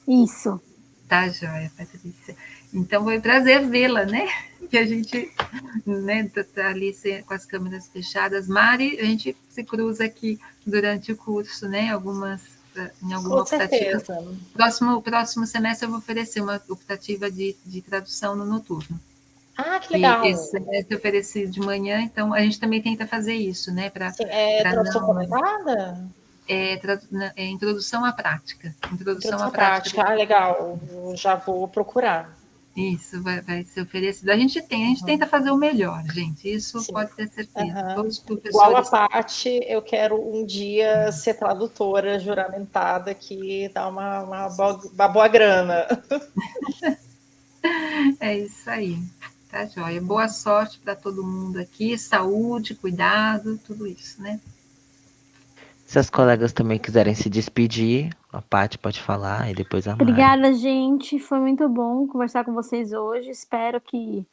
Speaker 3: Isso.
Speaker 5: Tá joia, Patrícia. Então foi um prazer vê-la, né? Que a gente, né, tá ali com as câmeras fechadas. Mari, a gente se cruza aqui durante o curso, né? Em alguma
Speaker 1: Com
Speaker 5: optativa.
Speaker 1: certeza.
Speaker 5: Próximo semestre eu vou oferecer uma optativa de tradução no noturno.
Speaker 1: Ah, que
Speaker 5: Que
Speaker 1: legal.
Speaker 5: esse semestre eu ofereci de manhã, então a gente também tenta fazer isso, né? Para
Speaker 1: Sim, é tradução
Speaker 5: não.
Speaker 1: comentada?
Speaker 5: Introdução à prática. Introdução à
Speaker 1: Introdução
Speaker 5: prática.
Speaker 1: prática. Ah, legal. Eu já vou procurar.
Speaker 5: Isso vai ser oferecido. A gente tenta fazer o melhor, gente. Isso
Speaker 1: Sim.
Speaker 5: pode ter certeza.
Speaker 1: Uhum.
Speaker 5: Todos os
Speaker 1: Igual a
Speaker 5: professores.
Speaker 1: Paty, eu quero um dia ser tradutora juramentada, que dá uma boa grana.
Speaker 5: É isso aí. Tá, joia. Boa sorte para todo mundo aqui. Saúde, cuidado, tudo isso, né?
Speaker 2: Se as colegas também quiserem se despedir, a Paty pode falar e depois a Mari.
Speaker 3: Obrigada, gente. Foi muito bom conversar com vocês hoje. Espero que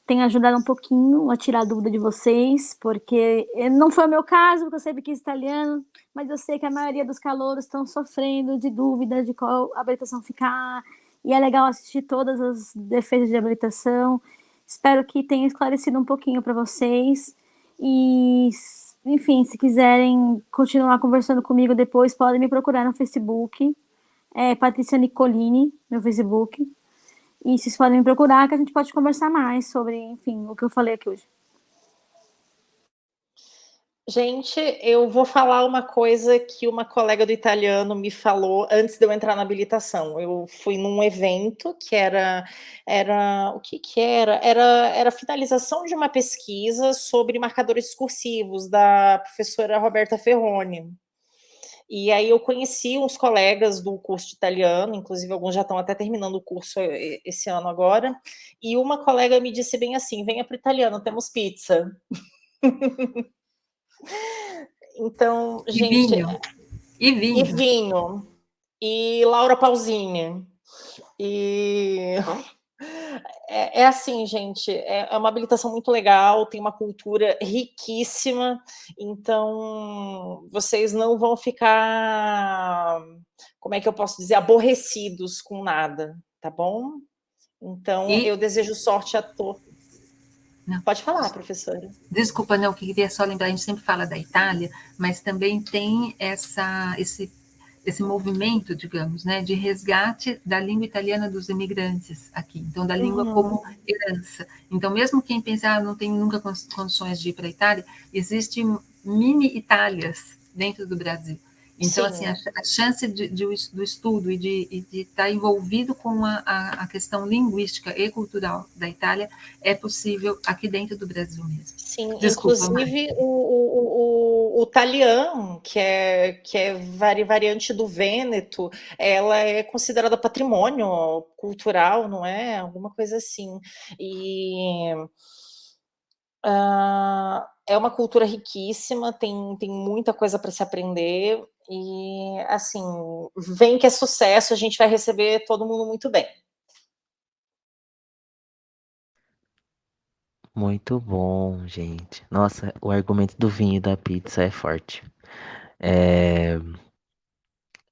Speaker 3: tenha ajudado um pouquinho a tirar a dúvida de vocês, porque não foi o meu caso, porque eu sempre quis italiano, mas eu sei que a maioria dos calouros estão sofrendo de dúvida de qual habilitação ficar, e é legal assistir todas as defesas de habilitação. Espero que tenha esclarecido um pouquinho para vocês, e, enfim, se quiserem continuar conversando comigo depois, podem me procurar no Facebook, Patrícia Nicolini, no Facebook. E vocês podem me procurar que a gente pode conversar mais sobre, enfim, o que eu falei aqui hoje.
Speaker 1: Gente, eu vou falar uma coisa que uma colega do italiano me falou antes de eu entrar na habilitação. Eu fui num evento que era o que era? Era a finalização de uma pesquisa sobre marcadores discursivos da professora Roberta Ferroni. E aí eu conheci uns colegas do curso de italiano, inclusive alguns já estão até terminando o curso esse ano agora, e uma colega me disse bem assim: venha para o italiano, temos pizza. Então,
Speaker 5: E
Speaker 1: gente,
Speaker 5: vinho. E
Speaker 1: e
Speaker 5: vinho.
Speaker 1: vinho, e Laura Pausini, e é assim, gente, é uma habilitação muito legal, tem uma cultura riquíssima, então vocês não vão ficar, como é que eu posso dizer, aborrecidos com nada, tá bom? Então,
Speaker 5: E
Speaker 1: eu desejo sorte a todos.
Speaker 5: não,
Speaker 1: Pode falar, professora.
Speaker 5: desculpa, não, que queria só lembrar, a gente sempre fala da Itália, mas também tem esse movimento, digamos, né, de resgate da língua italiana dos imigrantes aqui, então da língua como herança. Então, mesmo quem pensa, não tem nunca condições de ir para a Itália, existem mini Itálias dentro do Brasil. Então, assim, a chance do estudo e de estar envolvido com a questão linguística e cultural da Itália é possível aqui dentro do Brasil mesmo.
Speaker 1: Sim,
Speaker 5: Desculpa,
Speaker 1: inclusive o Talian, que é variante do Vêneto, ela é considerada patrimônio cultural, não é? Alguma coisa assim. E é uma cultura riquíssima, tem muita coisa para se aprender, e assim, vem que é sucesso, a gente vai receber todo mundo muito bem.
Speaker 2: Muito bom, gente. Nossa, o argumento do vinho e da pizza é forte.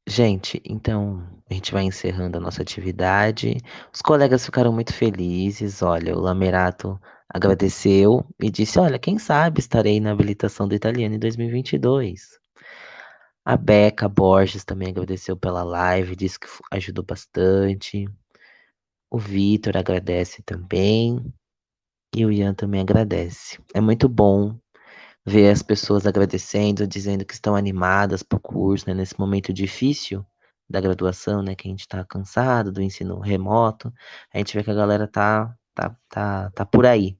Speaker 2: Gente, então a gente vai encerrando a nossa atividade. Os colegas ficaram muito felizes. Olha, o Lamerato agradeceu e disse: Olha, quem sabe estarei na habilitação do italiano em 2022. A Beca Borges também agradeceu pela live, disse que ajudou bastante. O Vitor agradece também. E o Ian também agradece. É muito bom ver as pessoas agradecendo, dizendo que estão animadas pro curso, né, nesse momento difícil da graduação, né, que a gente tá cansado do ensino remoto, a gente vê que a galera tá por aí.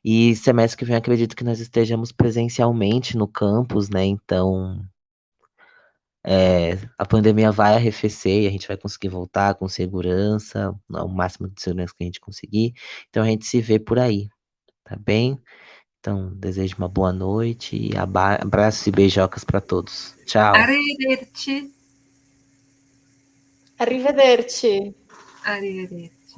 Speaker 2: E semestre que vem acredito que nós estejamos presencialmente no campus, né, então a pandemia vai arrefecer e a gente vai conseguir voltar com segurança, o máximo de segurança que a gente conseguir, então a gente se vê por aí, tá bem? Então, desejo uma boa noite e abraços e beijocas para todos. Tchau.
Speaker 5: Arrivederci.
Speaker 1: Arrivederci.
Speaker 5: Arrivederci.